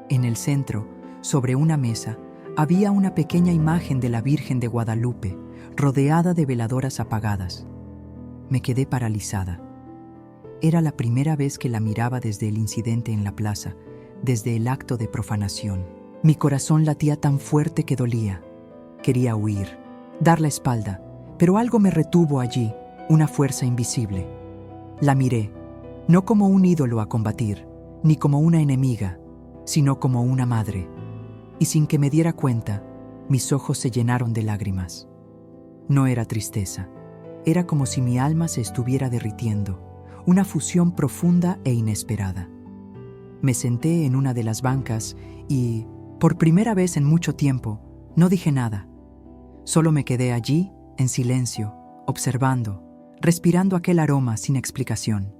En el centro, sobre una mesa, había una pequeña imagen de la Virgen de Guadalupe, rodeada de veladoras apagadas. Me quedé paralizada. Era la primera vez que la miraba desde el incidente en la plaza, desde el acto de profanación. Mi corazón latía tan fuerte que dolía. Quería huir, dar la espalda, pero algo me retuvo allí, una fuerza invisible. La miré, no como un ídolo a combatir, ni como una enemiga, sino como una madre. Y sin que me diera cuenta, mis ojos se llenaron de lágrimas. No era tristeza, era como si mi alma se estuviera derritiendo, una fusión profunda e inesperada. Me senté en una de las bancas y, por primera vez en mucho tiempo, no dije nada. Solo me quedé allí, en silencio, observando, respirando aquel aroma sin explicación.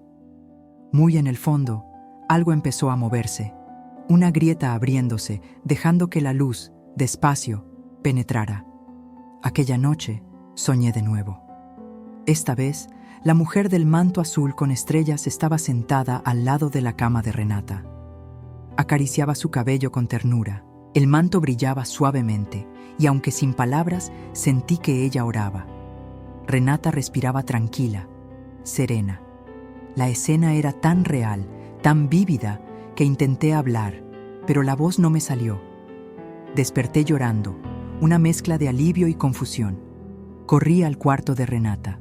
Muy en el fondo, algo empezó a moverse, una grieta abriéndose, dejando que la luz, despacio, penetrara. Aquella noche, soñé de nuevo. Esta vez, la mujer del manto azul con estrellas estaba sentada al lado de la cama de Renata. Acariciaba su cabello con ternura. El manto brillaba suavemente, y aunque sin palabras, sentí que ella oraba. Renata respiraba tranquila, serena. La escena era tan real, tan vívida, que intenté hablar, pero la voz no me salió. Desperté llorando, una mezcla de alivio y confusión. Corrí al cuarto de Renata.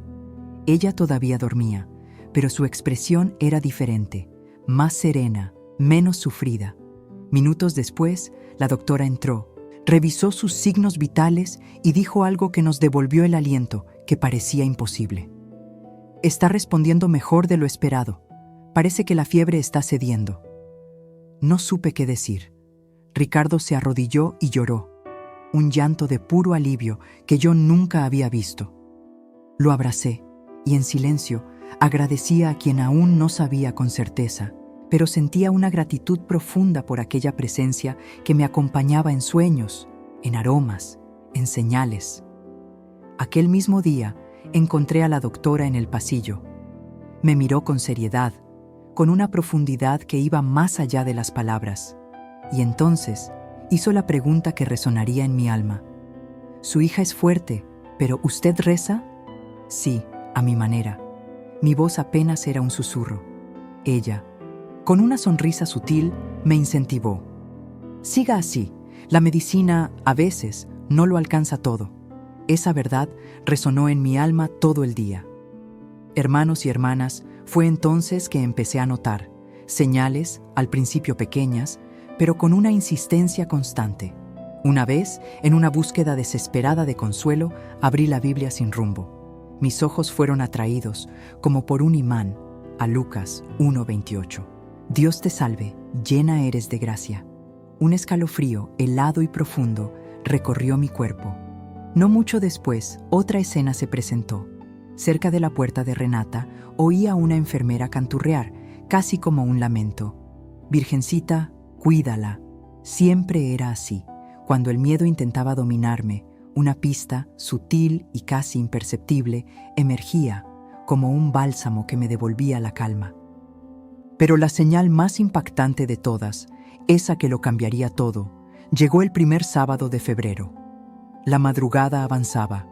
Ella todavía dormía, pero su expresión era diferente, más serena, menos sufrida. Minutos después, la doctora entró, revisó sus signos vitales y dijo algo que nos devolvió el aliento, que parecía imposible. Está respondiendo mejor de lo esperado. Parece que la fiebre está cediendo. No supe qué decir. Ricardo se arrodilló y lloró, un llanto de puro alivio que yo nunca había visto. Lo abracé y en silencio agradecía a quien aún no sabía con certeza, pero sentía una gratitud profunda por aquella presencia que me acompañaba en sueños, en aromas, en señales. Aquel mismo día encontré a la doctora en el pasillo. Me miró con seriedad, con una profundidad que iba más allá de las palabras, y entonces hizo la pregunta que resonaría en mi alma. «Su hija es fuerte, pero ¿usted reza?» «Sí, a mi manera». Mi voz apenas era un susurro. Ella, con una sonrisa sutil, me incentivó. «Siga así. La medicina, a veces, no lo alcanza todo». Esa verdad resonó en mi alma todo el día. Hermanos y hermanas, fue entonces que empecé a notar señales, al principio pequeñas, pero con una insistencia constante. Una vez, en una búsqueda desesperada de consuelo, abrí la Biblia sin rumbo. Mis ojos fueron atraídos, como por un imán, a Lucas 1:28. Dios te salve, llena eres de gracia. Un escalofrío, helado y profundo, recorrió mi cuerpo. No mucho después, otra escena se presentó. Cerca de la puerta de Renata, oí a una enfermera canturrear, casi como un lamento. «Virgencita, cuídala». Siempre era así. Cuando el miedo intentaba dominarme, una pista, sutil y casi imperceptible, emergía, como un bálsamo que me devolvía la calma. Pero la señal más impactante de todas, esa que lo cambiaría todo, llegó el primer sábado de febrero. La madrugada avanzaba.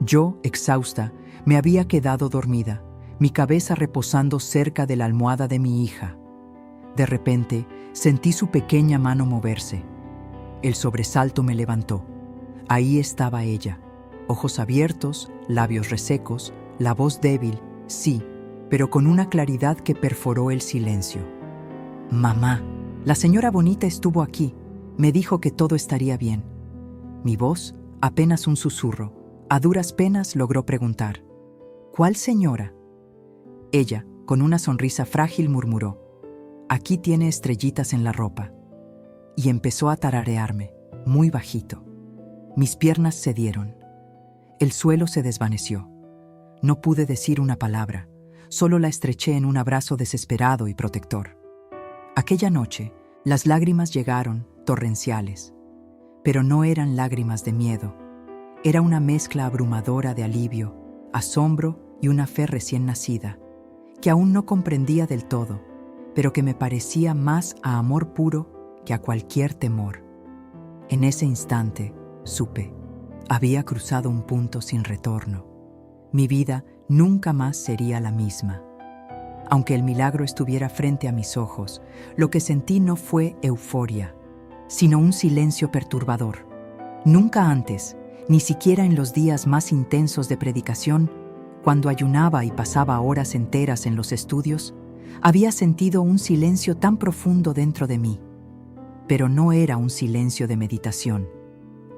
Yo, exhausta, me había quedado dormida, mi cabeza reposando cerca de la almohada de mi hija. De repente, sentí su pequeña mano moverse. El sobresalto me levantó. Ahí estaba ella, ojos abiertos, labios resecos, la voz débil, sí, pero con una claridad que perforó el silencio. «Mamá, la señora Bonita estuvo aquí. Me dijo que todo estaría bien». Mi voz, apenas un susurro, a duras penas logró preguntar: «¿Cuál señora?» Ella, con una sonrisa frágil, murmuró: aquí tiene estrellitas en la ropa. Y empezó a tararearme, muy bajito. Mis piernas cedieron. El suelo se desvaneció. No pude decir una palabra, solo la estreché en un abrazo desesperado y protector. Aquella noche, las lágrimas llegaron, torrenciales. Pero no eran lágrimas de miedo. Era una mezcla abrumadora de alivio, asombro y una fe recién nacida, que aún no comprendía del todo, pero que me parecía más a amor puro que a cualquier temor. En ese instante, supe, había cruzado un punto sin retorno. Mi vida nunca más sería la misma. Aunque el milagro estuviera frente a mis ojos, lo que sentí no fue euforia, sino un silencio perturbador. Nunca antes, ni siquiera en los días más intensos de predicación, cuando ayunaba y pasaba horas enteras en los estudios, había sentido un silencio tan profundo dentro de mí. Pero no era un silencio de meditación,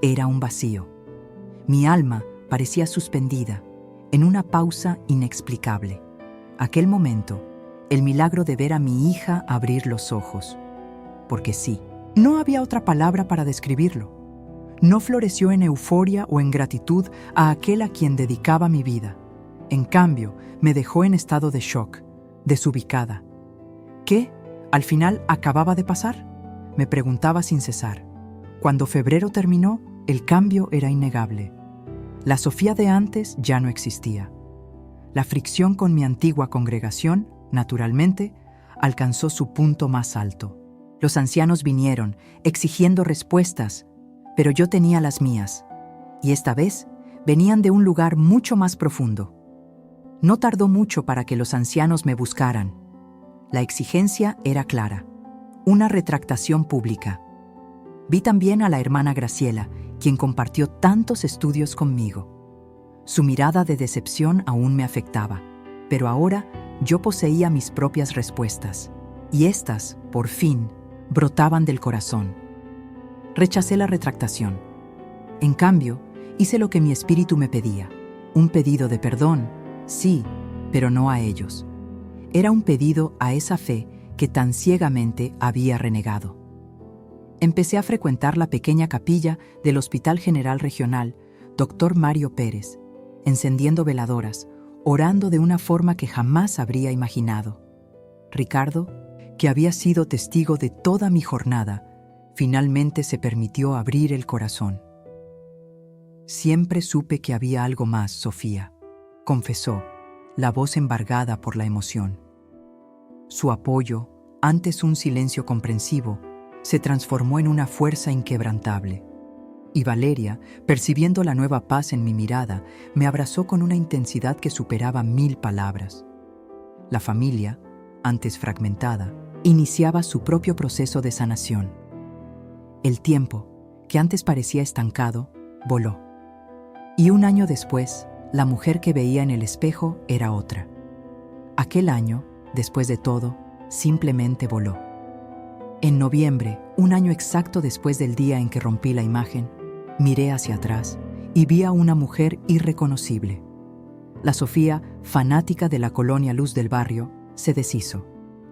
era un vacío. Mi alma parecía suspendida, en una pausa inexplicable. Aquel momento, el milagro de ver a mi hija abrir los ojos. Porque sí, no había otra palabra para describirlo. No floreció en euforia o en gratitud a aquel a quien dedicaba mi vida. En cambio, me dejó en estado de shock, desubicada. ¿Qué, al final, acababa de pasar? Me preguntaba sin cesar. Cuando febrero terminó, el cambio era innegable. La Sofía de antes ya no existía. La fricción con mi antigua congregación, naturalmente, alcanzó su punto más alto. Los ancianos vinieron, exigiendo respuestas, pero yo tenía las mías, y esta vez venían de un lugar mucho más profundo. No tardó mucho para que los ancianos me buscaran. La exigencia era clara, una retractación pública. Vi también a la hermana Graciela, quien compartió tantos estudios conmigo. Su mirada de decepción aún me afectaba, pero ahora yo poseía mis propias respuestas, y éstas, por fin, brotaban del corazón. Rechacé la retractación. En cambio, hice lo que mi espíritu me pedía, un pedido de perdón, sí, pero no a ellos. Era un pedido a esa fe que tan ciegamente había renegado. Empecé a frecuentar la pequeña capilla del Hospital General Regional, Dr. Mario Pérez, encendiendo veladoras, orando de una forma que jamás habría imaginado. Ricardo, que había sido testigo de toda mi jornada, finalmente se permitió abrir el corazón. Siempre supe que había algo más, Sofía, confesó, la voz embargada por la emoción. Su apoyo, antes un silencio comprensivo, se transformó en una fuerza inquebrantable. Y Valeria, percibiendo la nueva paz en mi mirada, me abrazó con una intensidad que superaba 1000 palabras. La familia, antes fragmentada, iniciaba su propio proceso de sanación. El tiempo, que antes parecía estancado, voló. Y un año después, la mujer que veía en el espejo era otra. Aquel año, después de todo, simplemente voló. En noviembre, un año exacto después del día en que rompí la imagen, miré hacia atrás y vi a una mujer irreconocible. La Sofía, fanática de la colonia Luz del Barrio, se deshizo,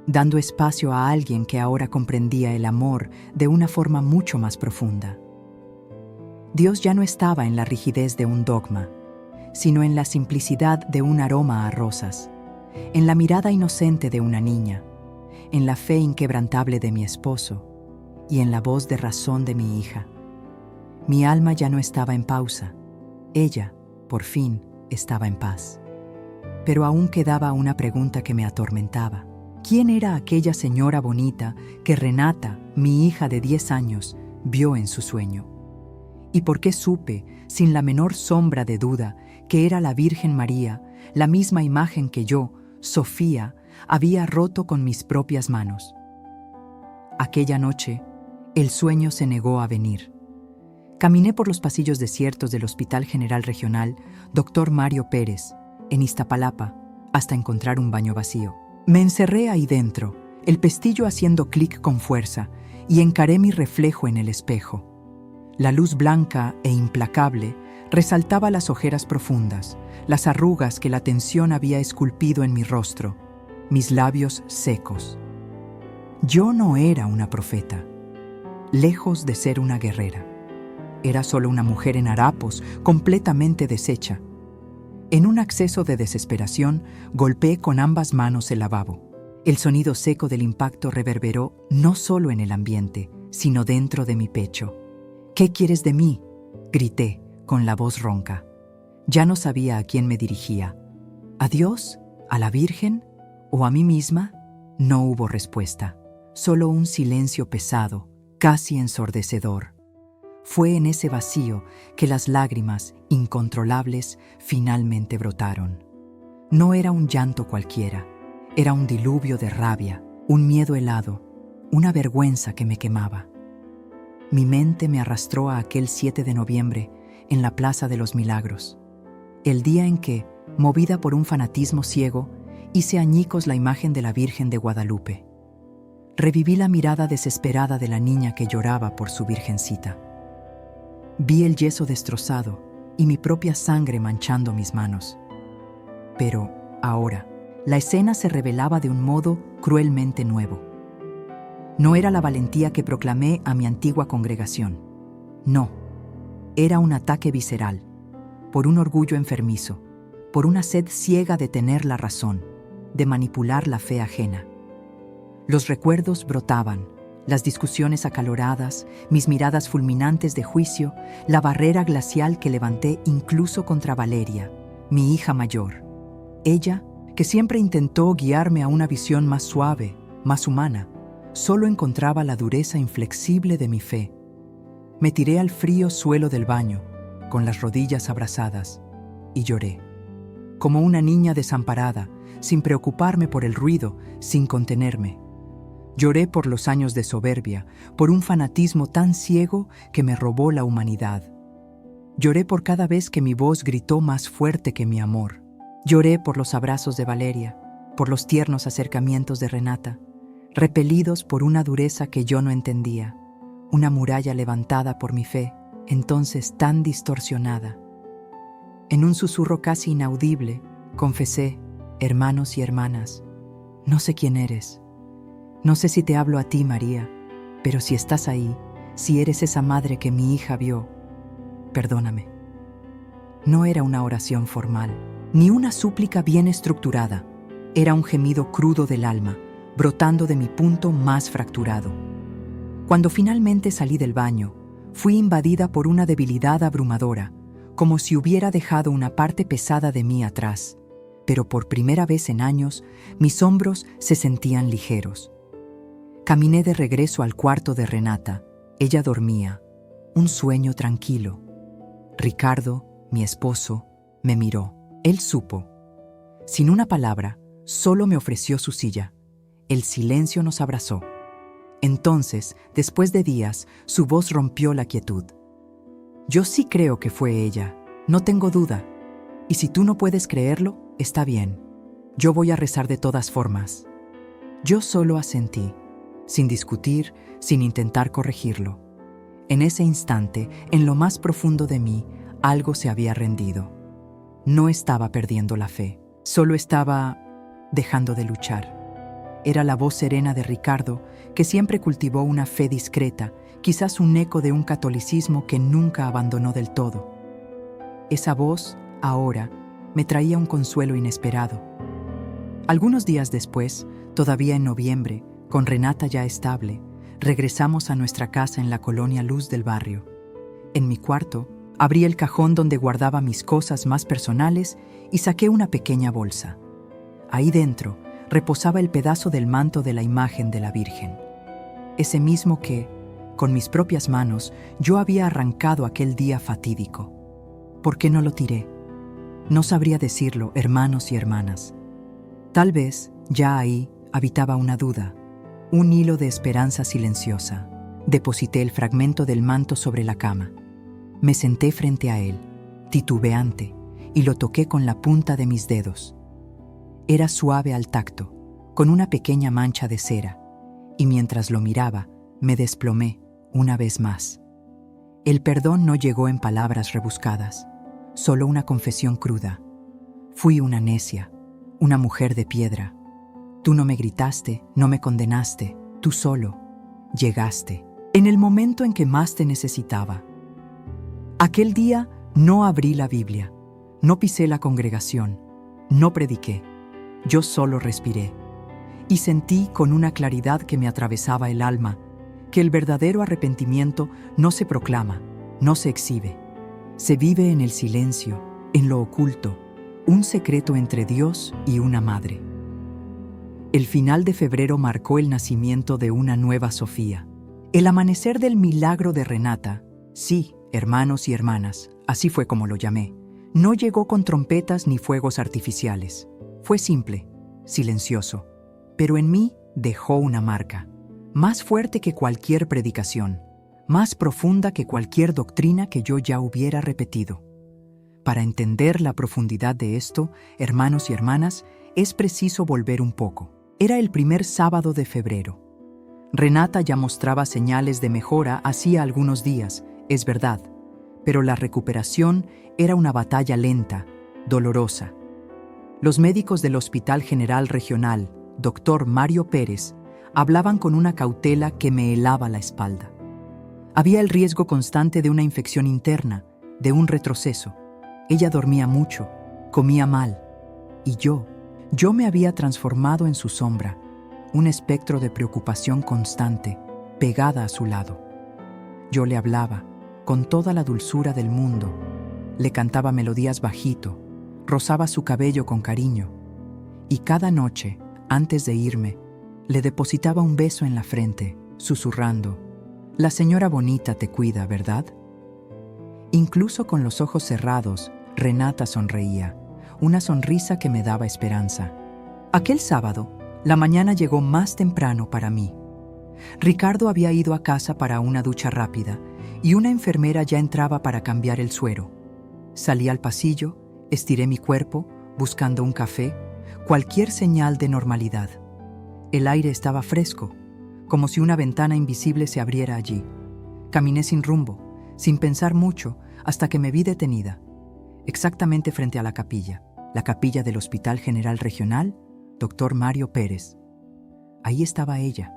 dando espacio a alguien que ahora comprendía el amor de una forma mucho más profunda. Dios ya no estaba en la rigidez de un dogma, sino en la simplicidad de un aroma a rosas, en la mirada inocente de una niña, en la fe inquebrantable de mi esposo y en la voz de razón de mi hija. Mi alma ya no estaba en pausa. Ella, por fin, estaba en paz. Pero aún quedaba una pregunta que me atormentaba. ¿Quién era aquella señora bonita que Renata, mi hija de 10 años, vio en su sueño? ¿Y por qué supe, sin la menor sombra de duda, que era la Virgen María, la misma imagen que yo, Sofía, había roto con mis propias manos? Aquella noche, el sueño se negó a venir. Caminé por los pasillos desiertos del Hospital General Regional Dr. Mario Pérez, en Iztapalapa, hasta encontrar un baño vacío. Me encerré ahí dentro, el pestillo haciendo clic con fuerza, y encaré mi reflejo en el espejo. La luz blanca e implacable resaltaba las ojeras profundas, las arrugas que la tensión había esculpido en mi rostro, mis labios secos. Yo no era una profeta, lejos de ser una guerrera. Era solo una mujer en harapos, completamente deshecha. En un acceso de desesperación, golpeé con ambas manos el lavabo. El sonido seco del impacto reverberó no solo en el ambiente, sino dentro de mi pecho. «¿Qué quieres de mí?», grité, con la voz ronca. Ya no sabía a quién me dirigía. ¿A Dios? ¿A la Virgen? ¿O a mí misma? No hubo respuesta. Solo un silencio pesado, casi ensordecedor. Fue en ese vacío que las lágrimas, incontrolables, finalmente brotaron. No era un llanto cualquiera, era un diluvio de rabia, un miedo helado, una vergüenza que me quemaba. Mi mente me arrastró a aquel 7 de noviembre en la Plaza de los Milagros, el día en que, movida por un fanatismo ciego, hice añicos la imagen de la Virgen de Guadalupe. Reviví la mirada desesperada de la niña que lloraba por su virgencita. Vi el yeso destrozado y mi propia sangre manchando mis manos. Pero, ahora, la escena se revelaba de un modo cruelmente nuevo. No era la valentía que proclamé a mi antigua congregación. No, era un ataque visceral, por un orgullo enfermizo, por una sed ciega de tener la razón, de manipular la fe ajena. Los recuerdos brotaban, las discusiones acaloradas, mis miradas fulminantes de juicio, la barrera glacial que levanté incluso contra Valeria, mi hija mayor. Ella, que siempre intentó guiarme a una visión más suave, más humana, solo encontraba la dureza inflexible de mi fe. Me tiré al frío suelo del baño, con las rodillas abrazadas, y lloré. Como una niña desamparada, sin preocuparme por el ruido, sin contenerme. Lloré por los años de soberbia, por un fanatismo tan ciego que me robó la humanidad. Lloré por cada vez que mi voz gritó más fuerte que mi amor. Lloré por los abrazos de Valeria, por los tiernos acercamientos de Renata, repelidos por una dureza que yo no entendía, una muralla levantada por mi fe, entonces tan distorsionada. En un susurro casi inaudible, confesé: hermanos y hermanas, no sé quién eres. No sé si te hablo a ti, María, pero si estás ahí, si eres esa madre que mi hija vio, perdóname. No era una oración formal, ni una súplica bien estructurada. Era un gemido crudo del alma, brotando de mi punto más fracturado. Cuando finalmente salí del baño, fui invadida por una debilidad abrumadora, como si hubiera dejado una parte pesada de mí atrás. Pero por primera vez en años, mis hombros se sentían ligeros. Caminé de regreso al cuarto de Renata. Ella dormía, un sueño tranquilo. Ricardo, mi esposo, me miró. Él supo. Sin una palabra, solo me ofreció su silla. El silencio nos abrazó. Entonces, después de días, su voz rompió la quietud. Yo sí creo que fue ella, no tengo duda. Y si tú no puedes creerlo, está bien. Yo voy a rezar de todas formas. Yo solo asentí, sin discutir, sin intentar corregirlo. En ese instante, en lo más profundo de mí, algo se había rendido. No estaba perdiendo la fe, solo estaba dejando de luchar. Era la voz serena de Ricardo, que siempre cultivó una fe discreta, quizás un eco de un catolicismo que nunca abandonó del todo. Esa voz, ahora, me traía un consuelo inesperado. Algunos días después, todavía en noviembre, con Renata ya estable, regresamos a nuestra casa en la colonia Luz del barrio. En mi cuarto, abrí el cajón donde guardaba mis cosas más personales y saqué una pequeña bolsa. Ahí dentro reposaba el pedazo del manto de la imagen de la Virgen. Ese mismo que, con mis propias manos, yo había arrancado aquel día fatídico. ¿Por qué no lo tiré? No sabría decirlo, hermanos y hermanas. Tal vez, ya ahí, habitaba una duda, un hilo de esperanza silenciosa. Deposité el fragmento del manto sobre la cama. Me senté frente a él, titubeante, y lo toqué con la punta de mis dedos. Era suave al tacto, con una pequeña mancha de cera, y mientras lo miraba, me desplomé una vez más. El perdón no llegó en palabras rebuscadas, solo una confesión cruda. Fui una necia, una mujer de piedra. Tú no me gritaste, no me condenaste, Tú solo llegaste, en el momento en que más te necesitaba. Aquel día no abrí la Biblia, no pisé la congregación, no prediqué. Yo solo respiré y sentí con una claridad que me atravesaba el alma que el verdadero arrepentimiento no se proclama, no se exhibe. Se vive en el silencio, en lo oculto, un secreto entre Dios y una madre. El final de febrero marcó el nacimiento de una nueva Sofía. El amanecer del milagro de Renata, sí, hermanos y hermanas, así fue como lo llamé, no llegó con trompetas ni fuegos artificiales. Fue simple, silencioso, pero en mí dejó una marca, más fuerte que cualquier predicación, más profunda que cualquier doctrina que yo ya hubiera repetido. Para entender la profundidad de esto, hermanos y hermanas, es preciso volver un poco. Era el primer sábado de febrero. Renata ya mostraba señales de mejora hacía algunos días, es verdad, pero la recuperación era una batalla lenta, dolorosa. Los médicos del Hospital General Regional, Dr. Mario Pérez, hablaban con una cautela que me helaba la espalda. Había el riesgo constante de una infección interna, de un retroceso. Ella dormía mucho, comía mal, y yo me había transformado en su sombra, un espectro de preocupación constante, pegada a su lado. Yo le hablaba, con toda la dulzura del mundo, le cantaba melodías bajito, rozaba su cabello con cariño, y cada noche, antes de irme, le depositaba un beso en la frente, susurrando, «La señora bonita te cuida, ¿verdad?». Incluso con los ojos cerrados, Renata sonreía, una sonrisa que me daba esperanza. Aquel sábado, la mañana llegó más temprano para mí. Ricardo había ido a casa para una ducha rápida y una enfermera ya entraba para cambiar el suero. Salí al pasillo, estiré mi cuerpo, buscando un café, cualquier señal de normalidad. El aire estaba fresco, como si una ventana invisible se abriera allí. Caminé sin rumbo, sin pensar mucho, hasta que me vi detenida, exactamente frente a la capilla del Hospital General Regional, Dr. Mario Pérez. Ahí estaba ella,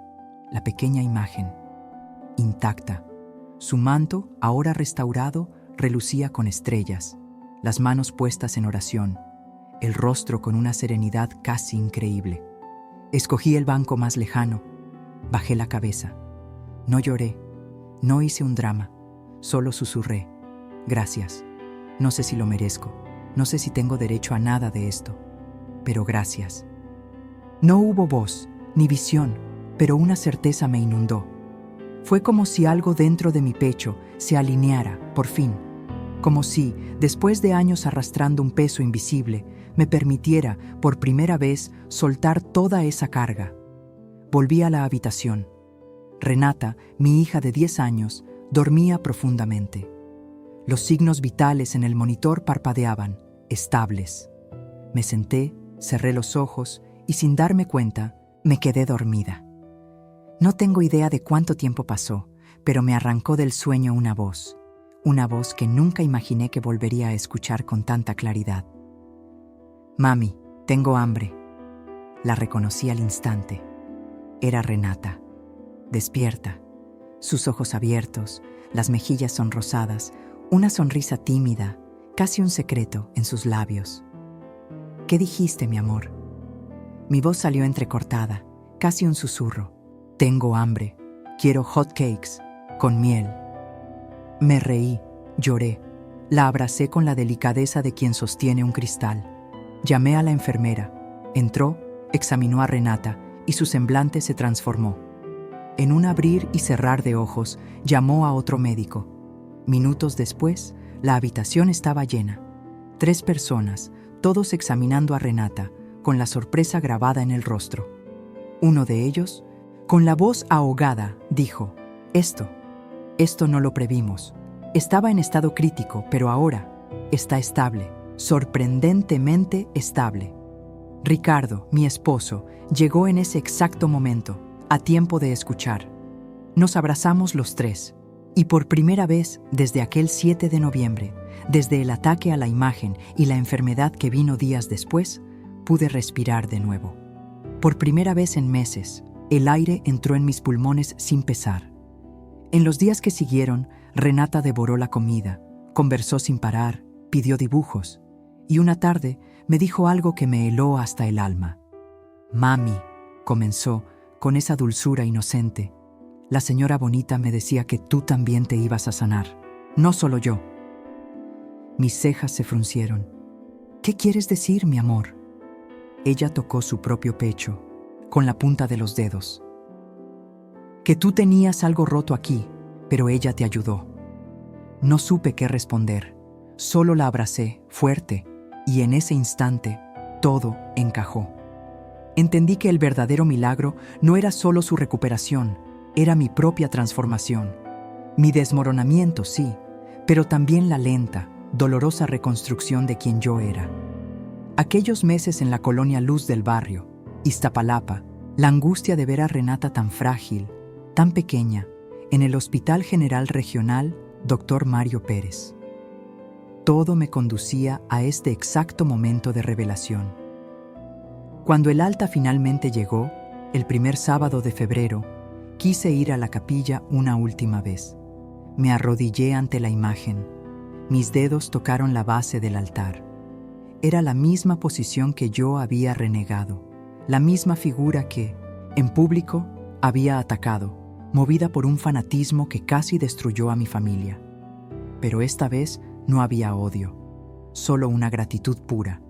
la pequeña imagen, intacta. Su manto, ahora restaurado, relucía con estrellas, las manos puestas en oración, el rostro con una serenidad casi increíble. Escogí el banco más lejano, bajé la cabeza. No lloré, no hice un drama, solo susurré. Gracias. No sé si lo merezco, no sé si tengo derecho a nada de esto, pero gracias. No hubo voz, ni visión, pero una certeza me inundó. Fue como si algo dentro de mi pecho se alineara, por fin, como si, después de años arrastrando un peso invisible, me permitiera, por primera vez, soltar toda esa carga. Volví a la habitación. Renata, mi hija de 10 años, dormía profundamente. Los signos vitales en el monitor parpadeaban, estables. Me senté, cerré los ojos y sin darme cuenta, me quedé dormida. No tengo idea de cuánto tiempo pasó, pero me arrancó del sueño una voz que nunca imaginé que volvería a escuchar con tanta claridad. «Mami, tengo hambre». La reconocí al instante. Era Renata, despierta, sus ojos abiertos, las mejillas sonrosadas, una sonrisa tímida, casi un secreto en sus labios. «¿Qué dijiste, mi amor?». Mi voz salió entrecortada, casi un susurro. «Tengo hambre, quiero hot cakes, con miel». Me reí, lloré, la abracé con la delicadeza de quien sostiene un cristal. Llamé a la enfermera, entró, examinó a Renata y su semblante se transformó. En un abrir y cerrar de ojos, llamó a otro médico. Minutos después, la habitación estaba llena. 3 personas, todos examinando a Renata, con la sorpresa grabada en el rostro. Uno de ellos, con la voz ahogada, dijo: Esto no lo previmos. Estaba en estado crítico, pero ahora está estable, sorprendentemente estable. Ricardo, mi esposo, llegó en ese exacto momento, a tiempo de escuchar. Nos abrazamos los 3, y por primera vez desde aquel 7 de noviembre, desde el ataque a la imagen y la enfermedad que vino días después, pude respirar de nuevo. Por primera vez en meses, El aire entró en mis pulmones sin pesar. En los días que siguieron, Renata devoró la comida, conversó sin parar, pidió dibujos, y una tarde me dijo algo que me heló hasta el alma. «Mami», comenzó, con esa dulzura inocente, «la señora Bonita me decía que tú también te ibas a sanar, no solo yo». Mis cejas se fruncieron. «¿Qué quieres decir, mi amor?». Ella tocó su propio pecho, con la punta de los dedos. «Que tú tenías algo roto aquí, pero ella te ayudó». No supe qué responder, solo la abracé, fuerte, y en ese instante, todo encajó. Entendí que el verdadero milagro no era solo su recuperación, era mi propia transformación. Mi desmoronamiento, sí, pero también la lenta, dolorosa reconstrucción de quien yo era. Aquellos meses en la colonia Luz del Barrio, Iztapalapa, la angustia de ver a Renata tan frágil, tan pequeña, en el Hospital General Regional Dr. Mario Pérez. Todo me conducía a este exacto momento de revelación. Cuando el alta finalmente llegó, el primer sábado de febrero, quise ir a la capilla una última vez. Me arrodillé ante la imagen. Mis dedos tocaron la base del altar. Era la misma posición que yo había renegado, la misma figura que, en público, había atacado, movida por un fanatismo que casi destruyó a mi familia. Pero esta vez no había odio, solo una gratitud pura,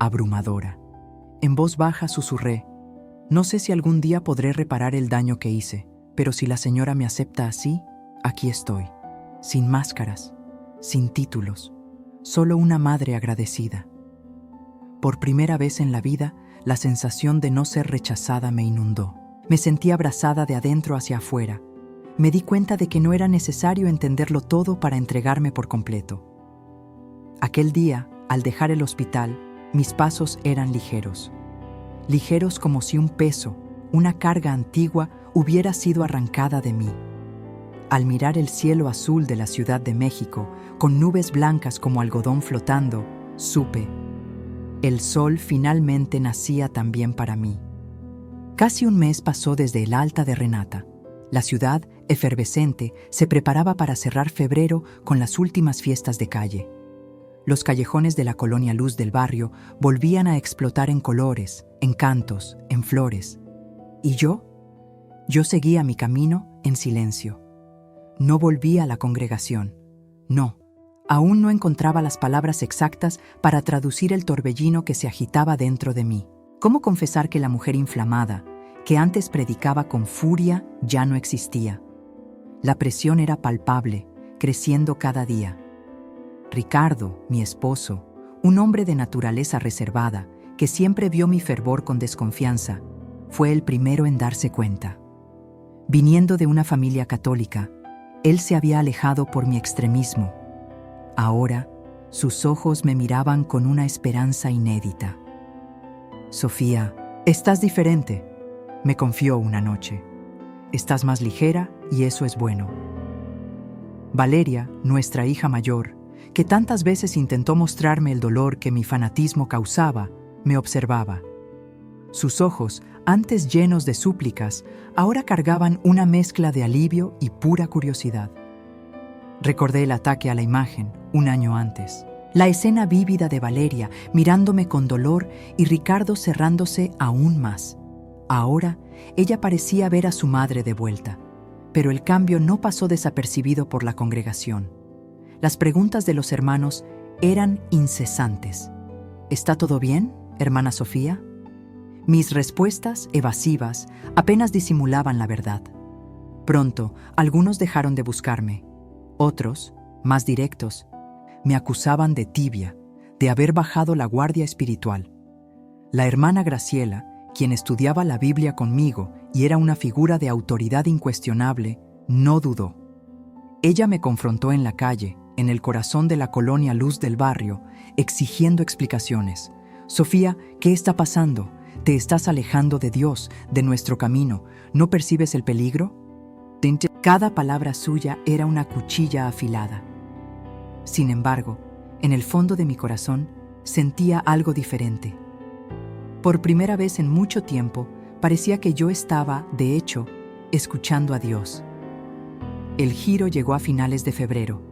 abrumadora. En voz baja susurré: «No sé si algún día podré reparar el daño que hice, pero si la señora me acepta así, aquí estoy, sin máscaras, sin títulos, solo una madre agradecida». Por primera vez en la vida, la sensación de no ser rechazada me inundó. Me sentí abrazada de adentro hacia afuera. Me di cuenta de que no era necesario entenderlo todo para entregarme por completo. Aquel día, al dejar el hospital, mis pasos eran ligeros. Ligeros como si un peso, una carga antigua, hubiera sido arrancada de mí. Al mirar el cielo azul de la Ciudad de México, con nubes blancas como algodón flotando, supe: el sol finalmente nacía también para mí. Casi un mes pasó desde el alta de Renata. La ciudad, efervescente, se preparaba para cerrar febrero con las últimas fiestas de calle. Los callejones de la colonia Luz del Barrio volvían a explotar en colores, en cantos, en flores. ¿Y yo? Yo seguía mi camino en silencio. No volví a la congregación. No, aún no encontraba las palabras exactas para traducir el torbellino que se agitaba dentro de mí. ¿Cómo confesar que la mujer inflamada, que antes predicaba con furia, ya no existía? La presión era palpable, creciendo cada día. Ricardo, mi esposo, un hombre de naturaleza reservada, que siempre vio mi fervor con desconfianza, fue el primero en darse cuenta. Viniendo de una familia católica, él se había alejado por mi extremismo. Ahora, sus ojos me miraban con una esperanza inédita. «Sofía, estás diferente», me confió una noche. «Estás más ligera y eso es bueno». Valeria, nuestra hija mayor, que tantas veces intentó mostrarme el dolor que mi fanatismo causaba, me observaba. Sus ojos, antes llenos de súplicas, ahora cargaban una mezcla de alivio y pura curiosidad. Recordé el ataque a la imagen, un año antes. La escena vívida de Valeria mirándome con dolor y Ricardo cerrándose aún más. Ahora, ella parecía ver a su madre de vuelta, pero el cambio no pasó desapercibido por la congregación. Las preguntas de los hermanos eran incesantes. ¿Está todo bien, hermana Sofía? Mis respuestas, evasivas, apenas disimulaban la verdad. Pronto, algunos dejaron de buscarme. Otros, más directos, me acusaban de tibia, de haber bajado la guardia espiritual. La hermana Graciela, quien estudiaba la Biblia conmigo y era una figura de autoridad incuestionable, no dudó. Ella me confrontó en la calle, en el corazón de la colonia Luz del Barrio, exigiendo explicaciones. «Sofía, ¿qué está pasando? Te estás alejando de Dios, de nuestro camino. ¿No percibes el peligro?» Cada palabra suya era una cuchilla afilada. Sin embargo, en el fondo de mi corazón sentía algo diferente. Por primera vez en mucho tiempo, Parecía que yo estaba, de hecho, escuchando a Dios. El giro llegó a finales de febrero.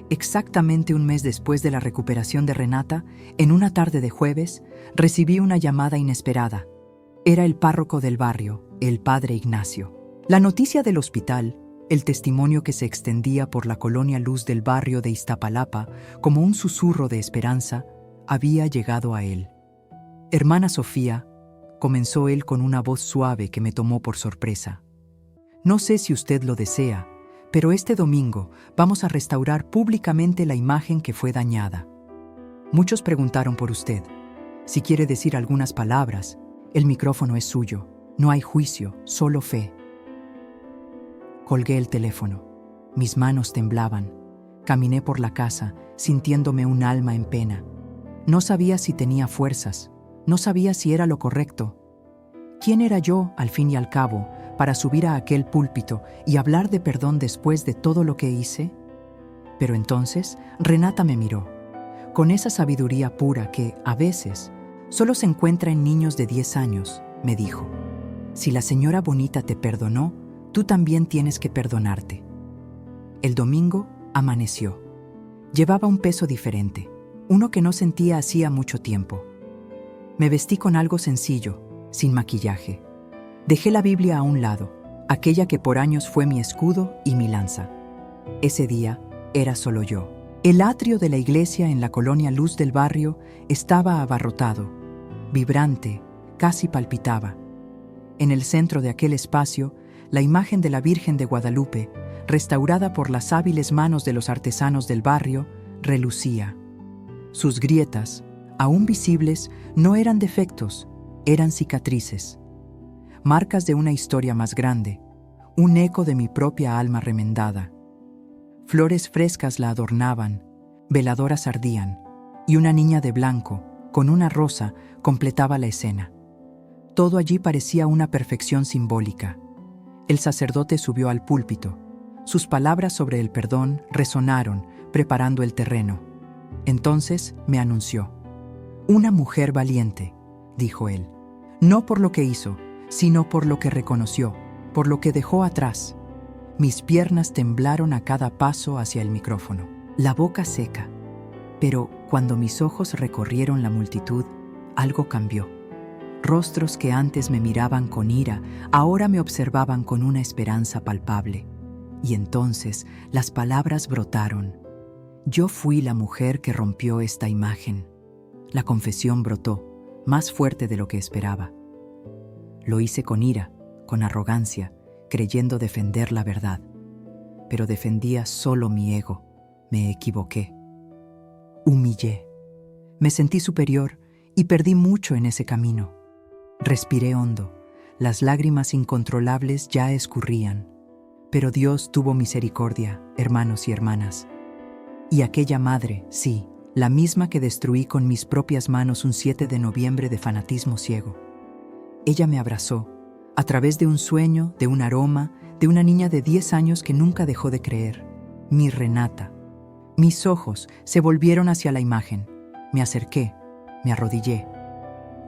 Exactamente un mes después de la recuperación de Renata, en una tarde de jueves, recibí una llamada inesperada. Era el párroco del barrio, el padre Ignacio. La noticia del hospital, el testimonio que se extendía por la colonia Luz del barrio de Iztapalapa como un susurro de esperanza, había llegado a él. «Hermana Sofía», comenzó él con una voz suave que me tomó por sorpresa. «No sé si usted lo desea, pero este domingo vamos a restaurar públicamente la imagen que fue dañada. Muchos preguntaron por usted. Si quiere decir algunas palabras, el micrófono es suyo. No hay juicio, solo fe». Colgué el teléfono. Mis manos temblaban. Caminé por la casa, sintiéndome un alma en pena. No sabía si tenía fuerzas. No sabía si era lo correcto. ¿Quién era yo, al fin y al cabo, para subir a aquel púlpito y hablar de perdón después de todo lo que hice? Pero entonces Renata me miró, con esa sabiduría pura que, a veces, solo se encuentra en niños de 10 años, me dijo: «Si la señora bonita te perdonó, tú también tienes que perdonarte». El domingo amaneció. Llevaba un peso diferente, uno que no sentía hacía mucho tiempo. Me vestí con algo sencillo, sin maquillaje. Dejé la Biblia a un lado, aquella que por años fue mi escudo y mi lanza. Ese día era solo yo. El atrio de la iglesia en la colonia Luz del barrio estaba abarrotado, vibrante, casi palpitaba. En el centro de aquel espacio, la imagen de la Virgen de Guadalupe, restaurada por las hábiles manos de los artesanos del barrio, relucía. Sus grietas, aún visibles, no eran defectos, eran cicatrices. Marcas de una historia más grande, un eco de mi propia alma remendada. Flores frescas la adornaban, veladoras ardían, y una niña de blanco, con una rosa, completaba la escena. Todo allí parecía una perfección simbólica. El sacerdote subió al púlpito. Sus palabras sobre el perdón resonaron, preparando el terreno. Entonces me anunció: «Una mujer valiente», dijo él, «no por lo que hizo, sino por lo que reconoció, por lo que dejó atrás». Mis piernas temblaron a cada paso hacia el micrófono, la boca seca. Pero cuando mis ojos recorrieron la multitud, algo cambió. Rostros que antes me miraban con ira, ahora me observaban con una esperanza palpable. Y entonces las palabras brotaron. Yo fui la mujer que rompió esta imagen. La confesión brotó, más fuerte de lo que esperaba. Lo hice con ira, con arrogancia, creyendo defender la verdad. Pero defendía solo mi ego. Me equivoqué. Humillé. Me sentí superior y perdí mucho en ese camino. Respiré hondo. Las lágrimas incontrolables ya escurrían. Pero Dios tuvo misericordia, hermanos y hermanas. Y aquella madre, sí, la misma que destruí con mis propias manos un 7 de noviembre de fanatismo ciego. Ella me abrazó, a través de un sueño, de un aroma, de una niña de 10 años que nunca dejó de creer. Mi Renata. Mis ojos se volvieron hacia la imagen. Me acerqué, me arrodillé.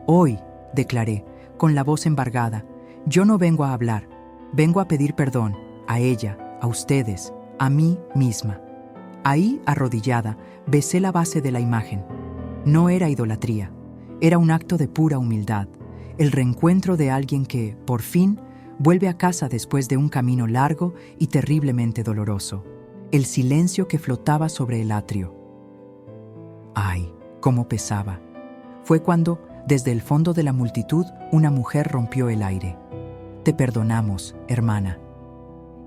«Hoy», declaré, con la voz embargada, «yo no vengo a hablar, vengo a pedir perdón, a ella, a ustedes, a mí misma». Ahí, arrodillada, besé la base de la imagen. No era idolatría, era un acto de pura humildad, el reencuentro de alguien que, por fin, vuelve a casa después de un camino largo y terriblemente doloroso. El silencio que flotaba sobre el atrio. ¡Ay, cómo pesaba! Fue cuando, desde el fondo de la multitud, una mujer rompió el aire. «Te perdonamos, hermana».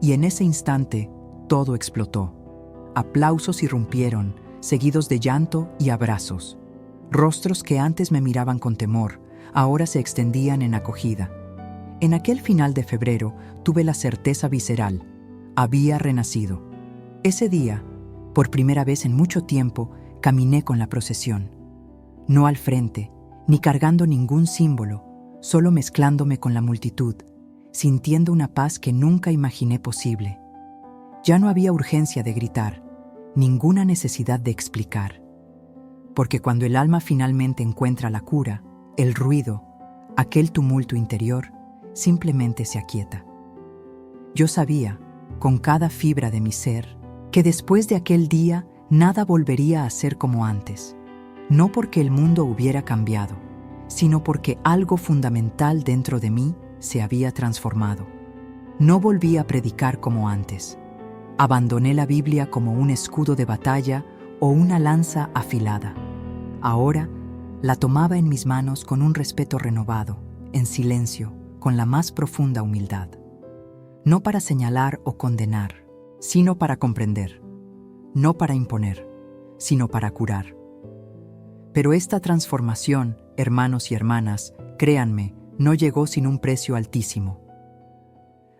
Y en ese instante, todo explotó. Aplausos irrumpieron, seguidos de llanto y abrazos. Rostros que antes me miraban con temor, ahora se extendían en acogida. En aquel final de febrero tuve la certeza visceral. Había renacido. Ese día, por primera vez en mucho tiempo, caminé con la procesión. No al frente, ni cargando ningún símbolo, solo mezclándome con la multitud, sintiendo una paz que nunca imaginé posible. Ya no había urgencia de gritar, ninguna necesidad de explicar. Porque cuando el alma finalmente encuentra la cura, el ruido, aquel tumulto interior, simplemente se aquieta. Yo sabía, con cada fibra de mi ser, que después de aquel día nada volvería a ser como antes, no porque el mundo hubiera cambiado, sino porque algo fundamental dentro de mí se había transformado. No volví a predicar como antes. Abandoné la Biblia como un escudo de batalla o una lanza afilada. Ahora la tomaba en mis manos con un respeto renovado, en silencio, con la más profunda humildad. No para señalar o condenar, sino para comprender. No para imponer, sino para curar. Pero esta transformación, hermanos y hermanas, créanme, no llegó sin un precio altísimo.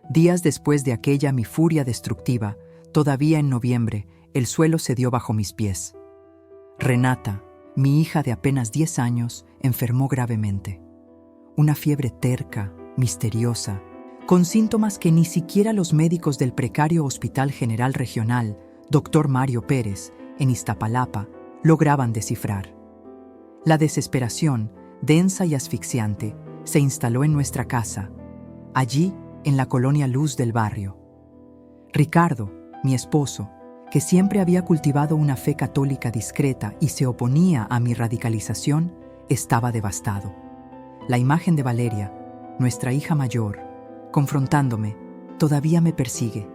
Días después de aquella mi furia destructiva, todavía en noviembre, el suelo cedió bajo mis pies. Renata, mi hija de apenas 10 años, enfermó gravemente. Una fiebre terca, misteriosa, con síntomas que ni siquiera los médicos del precario Hospital General Regional, Dr. Mario Pérez, en Iztapalapa, lograban descifrar. La desesperación, densa y asfixiante, se instaló en nuestra casa, allí en la colonia Luz del barrio. Ricardo, mi esposo, que siempre había cultivado una fe católica discreta y se oponía a mi radicalización, estaba devastado. La imagen de Valeria, nuestra hija mayor, confrontándome, todavía me persigue.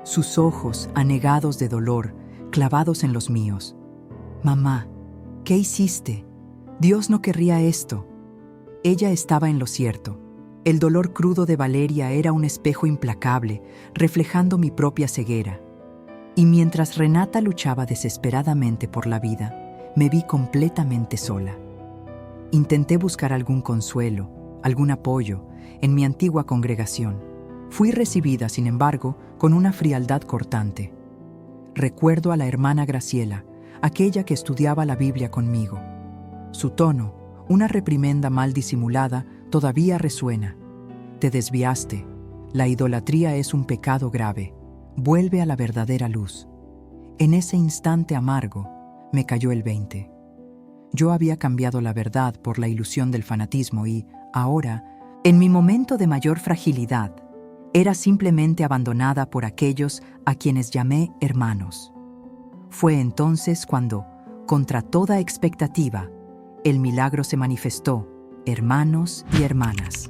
Sus ojos, anegados de dolor, clavados en los míos. Mamá, ¿qué hiciste? Dios no querría esto. Ella estaba en lo cierto. El dolor crudo de Valeria era un espejo implacable, reflejando mi propia ceguera. Y mientras Renata luchaba desesperadamente por la vida, me vi completamente sola. Intenté buscar algún consuelo, algún apoyo, en mi antigua congregación. Fui recibida, sin embargo, con una frialdad cortante. Recuerdo a la hermana Graciela, aquella que estudiaba la Biblia conmigo. Su tono, una reprimenda mal disimulada, todavía resuena. Te desviaste. La idolatría es un pecado grave. Vuelve a la verdadera luz. En ese instante amargo, me cayó el 20. Yo había cambiado la verdad por la ilusión del fanatismo y, ahora, en mi momento de mayor fragilidad, era simplemente abandonada por aquellos a quienes llamé hermanos. Fue entonces cuando, contra toda expectativa, el milagro se manifestó, hermanos y hermanas.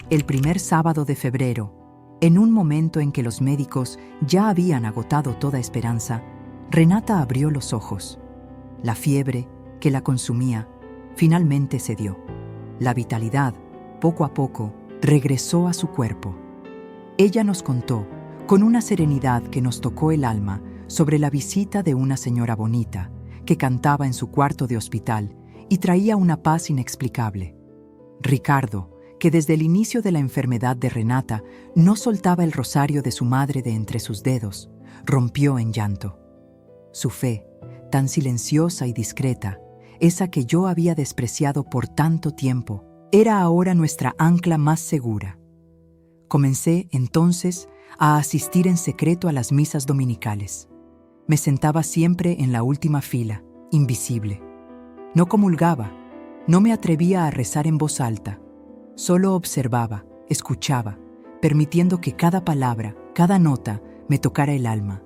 El primer sábado de febrero, en un momento en que los médicos ya habían agotado toda esperanza, Renata abrió los ojos. La fiebre, que la consumía, finalmente cedió. La vitalidad, poco a poco, regresó a su cuerpo. Ella nos contó, con una serenidad que nos tocó el alma, sobre la visita de una señora bonita, que cantaba en su cuarto de hospital y traía una paz inexplicable. Ricardo, que desde el inicio de la enfermedad de Renata no soltaba el rosario de su madre de entre sus dedos, rompió en llanto. Su fe, tan silenciosa y discreta, esa que yo había despreciado por tanto tiempo, era ahora nuestra ancla más segura. Comencé, entonces, a asistir en secreto a las misas dominicales. Me sentaba siempre en la última fila, invisible. No comulgaba, no me atrevía a rezar en voz alta. Solo observaba, escuchaba, permitiendo que cada palabra, cada nota, me tocara el alma.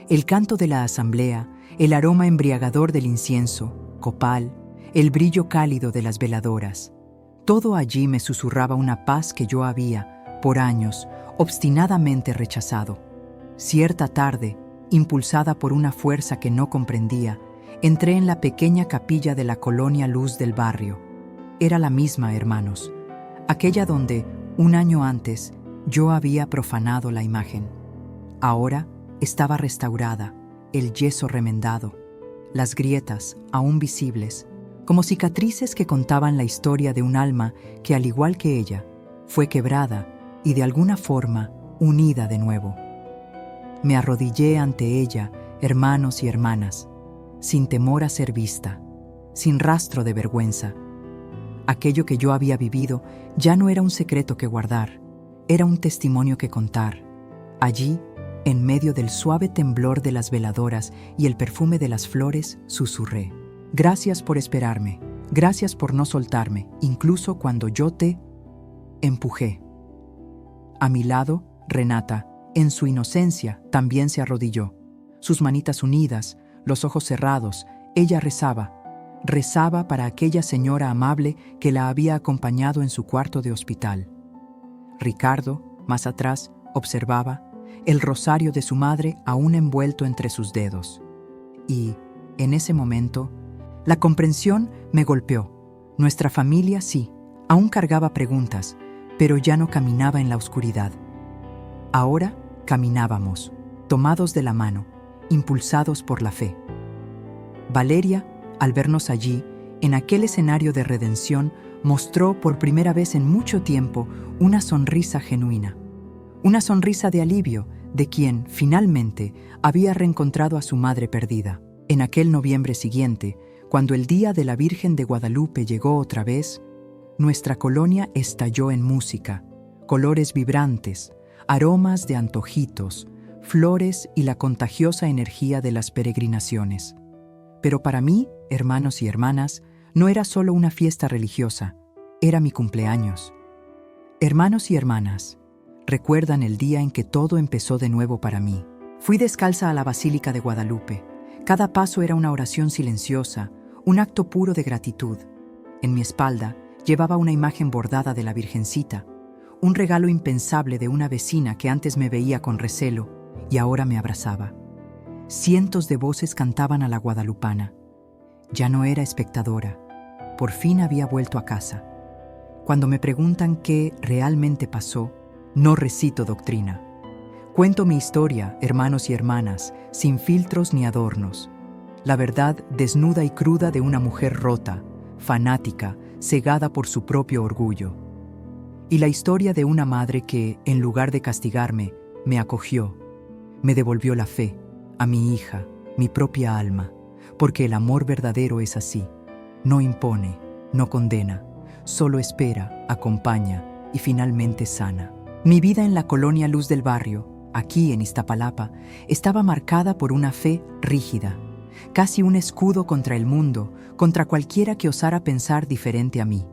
El canto de la asamblea, el aroma embriagador del incienso, copal, el brillo cálido de las veladoras. Todo allí me susurraba una paz que yo había, por años, obstinadamente rechazado. Cierta tarde, impulsada por una fuerza que no comprendía, entré en la pequeña capilla de la colonia Luz del barrio. Era la misma, hermanos, aquella donde, un año antes, yo había profanado la imagen. Ahora estaba restaurada, el yeso remendado, las grietas, aún visibles, como cicatrices que contaban la historia de un alma que, al igual que ella, fue quebrada y de alguna forma unida de nuevo. Me arrodillé ante ella, hermanos y hermanas, sin temor a ser vista, sin rastro de vergüenza. Aquello que yo había vivido ya no era un secreto que guardar, era un testimonio que contar. Allí, en medio del suave temblor de las veladoras y el perfume de las flores, susurré: gracias por esperarme, gracias por no soltarme, incluso cuando yo te... Empujé. A mi lado, Renata, en su inocencia, también se arrodilló. Sus manitas unidas, los ojos cerrados, ella rezaba. Rezaba para aquella señora amable que la había acompañado en su cuarto de hospital. Ricardo, más atrás, observaba el rosario de su madre aún envuelto entre sus dedos. Y, en ese momento, la comprensión me golpeó. Nuestra familia, sí, aún cargaba preguntas, pero ya no caminaba en la oscuridad. Ahora caminábamos, tomados de la mano, impulsados por la fe. Valeria, al vernos allí, en aquel escenario de redención, mostró por primera vez en mucho tiempo una sonrisa genuina. Una sonrisa de alivio de quien, finalmente, había reencontrado a su madre perdida. En aquel noviembre siguiente, cuando el Día de la Virgen de Guadalupe llegó otra vez, nuestra colonia estalló en música, colores vibrantes, aromas de antojitos, flores y la contagiosa energía de las peregrinaciones. Pero para mí, hermanos y hermanas, no era solo una fiesta religiosa, era mi cumpleaños. Hermanos y hermanas, recuerdan el día en que todo empezó de nuevo para mí. Fui descalza a la Basílica de Guadalupe. Cada paso era una oración silenciosa, un acto puro de gratitud. En mi espalda llevaba una imagen bordada de la Virgencita, un regalo impensable de una vecina que antes me veía con recelo y ahora me abrazaba. Cientos de voces cantaban a la guadalupana. Ya no era espectadora. Por fin había vuelto a casa. Cuando me preguntan qué realmente pasó, no recito doctrina. Cuento mi historia, hermanos y hermanas, sin filtros ni adornos. La verdad desnuda y cruda de una mujer rota, fanática, cegada por su propio orgullo. Y la historia de una madre que, en lugar de castigarme, me acogió, me devolvió la fe, a mi hija, mi propia alma, porque el amor verdadero es así. No impone, no condena, solo espera, acompaña y finalmente sana. Mi vida en la colonia Luz del Barrio, aquí en Iztapalapa, estaba marcada por una fe rígida, casi un escudo contra el mundo, contra cualquiera que osara pensar diferente a mí.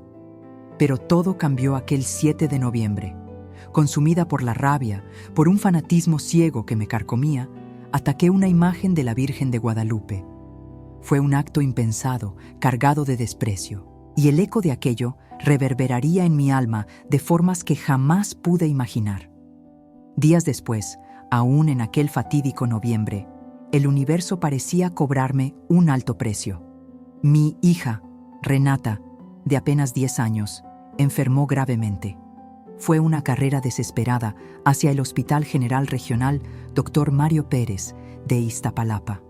Pero todo cambió aquel 7 de noviembre. Consumida por la rabia, por un fanatismo ciego que me carcomía, ataqué una imagen de la Virgen de Guadalupe. Fue un acto impensado, cargado de desprecio, y el eco de aquello reverberaría en mi alma de formas que jamás pude imaginar. Días después, aún en aquel fatídico noviembre, el universo parecía cobrarme un alto precio. Mi hija, Renata, de apenas 10 años, enfermó gravemente. Fue una carrera desesperada hacia el Hospital General Regional Dr. Mario Pérez de Iztapalapa.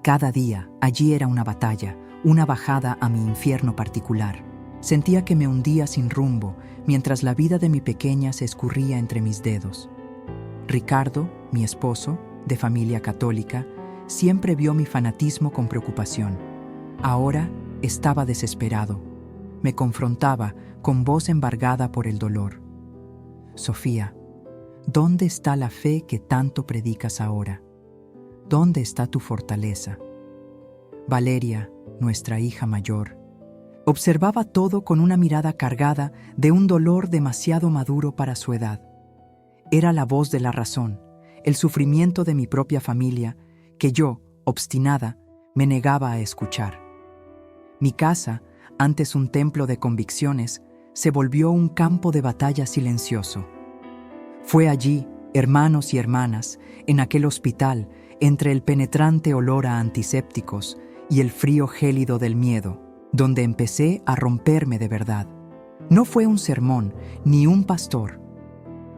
Cada día allí era una batalla, una bajada a mi infierno particular. Sentía que me hundía sin rumbo, mientras la vida de mi pequeña se escurría entre mis dedos. Ricardo, mi esposo, de familia católica, siempre vio mi fanatismo con preocupación. Ahora estaba desesperado. Me confrontaba con voz embargada por el dolor. Sofía, ¿dónde está la fe que tanto predicas ahora? ¿Dónde está tu fortaleza? Valeria, nuestra hija mayor, observaba todo con una mirada cargada de un dolor demasiado maduro para su edad. Era la voz de la razón, el sufrimiento de mi propia familia, que yo, obstinada, me negaba a escuchar. Mi casa, antes un templo de convicciones, se volvió un campo de batalla silencioso. Fue allí, hermanos y hermanas, en aquel hospital, entre el penetrante olor a antisépticos y el frío gélido del miedo, donde empecé a romperme de verdad. No fue un sermón, ni un pastor.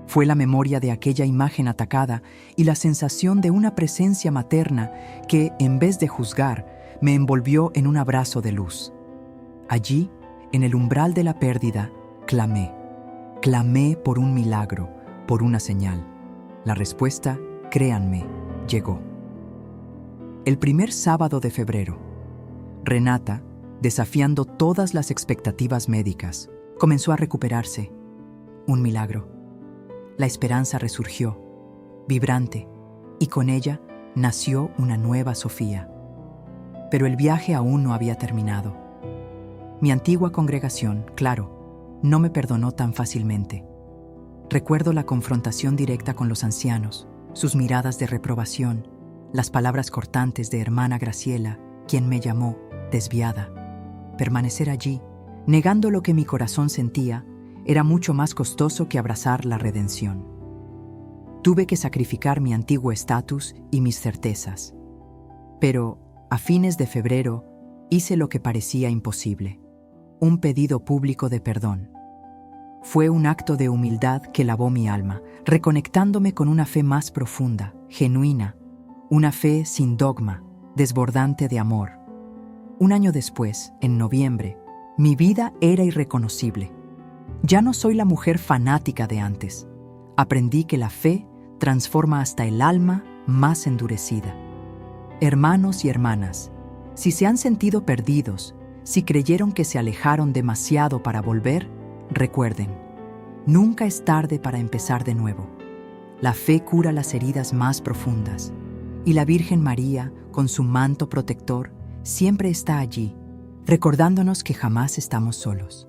Fue la memoria de aquella imagen atacada y la sensación de una presencia materna que, en vez de juzgar, me envolvió en un abrazo de luz. Allí, en el umbral de la pérdida, clamé. Clamé por un milagro, por una señal. La respuesta, créanme, llegó. El primer sábado de febrero, Renata, desafiando todas las expectativas médicas, comenzó a recuperarse. Un milagro. La esperanza resurgió, vibrante, y con ella nació una nueva Sofía. Pero el viaje aún no había terminado. Mi antigua congregación, claro, no me perdonó tan fácilmente. Recuerdo la confrontación directa con los ancianos, sus miradas de reprobación, las palabras cortantes de hermana Graciela, quien me llamó desviada. Permanecer allí, negando lo que mi corazón sentía, era mucho más costoso que abrazar la redención. Tuve que sacrificar mi antiguo estatus y mis certezas. Pero, a fines de febrero, hice lo que parecía imposible: un pedido público de perdón. Fue un acto de humildad que lavó mi alma, reconectándome con una fe más profunda, genuina, una fe sin dogma, desbordante de amor. Un año después, en noviembre, mi vida era irreconocible. Ya no soy la mujer fanática de antes. Aprendí que la fe transforma hasta el alma más endurecida. Hermanos y hermanas, si se han sentido perdidos, si creyeron que se alejaron demasiado para volver, recuerden, nunca es tarde para empezar de nuevo. La fe cura las heridas más profundas, y la Virgen María, con su manto protector, siempre está allí, recordándonos que jamás estamos solos.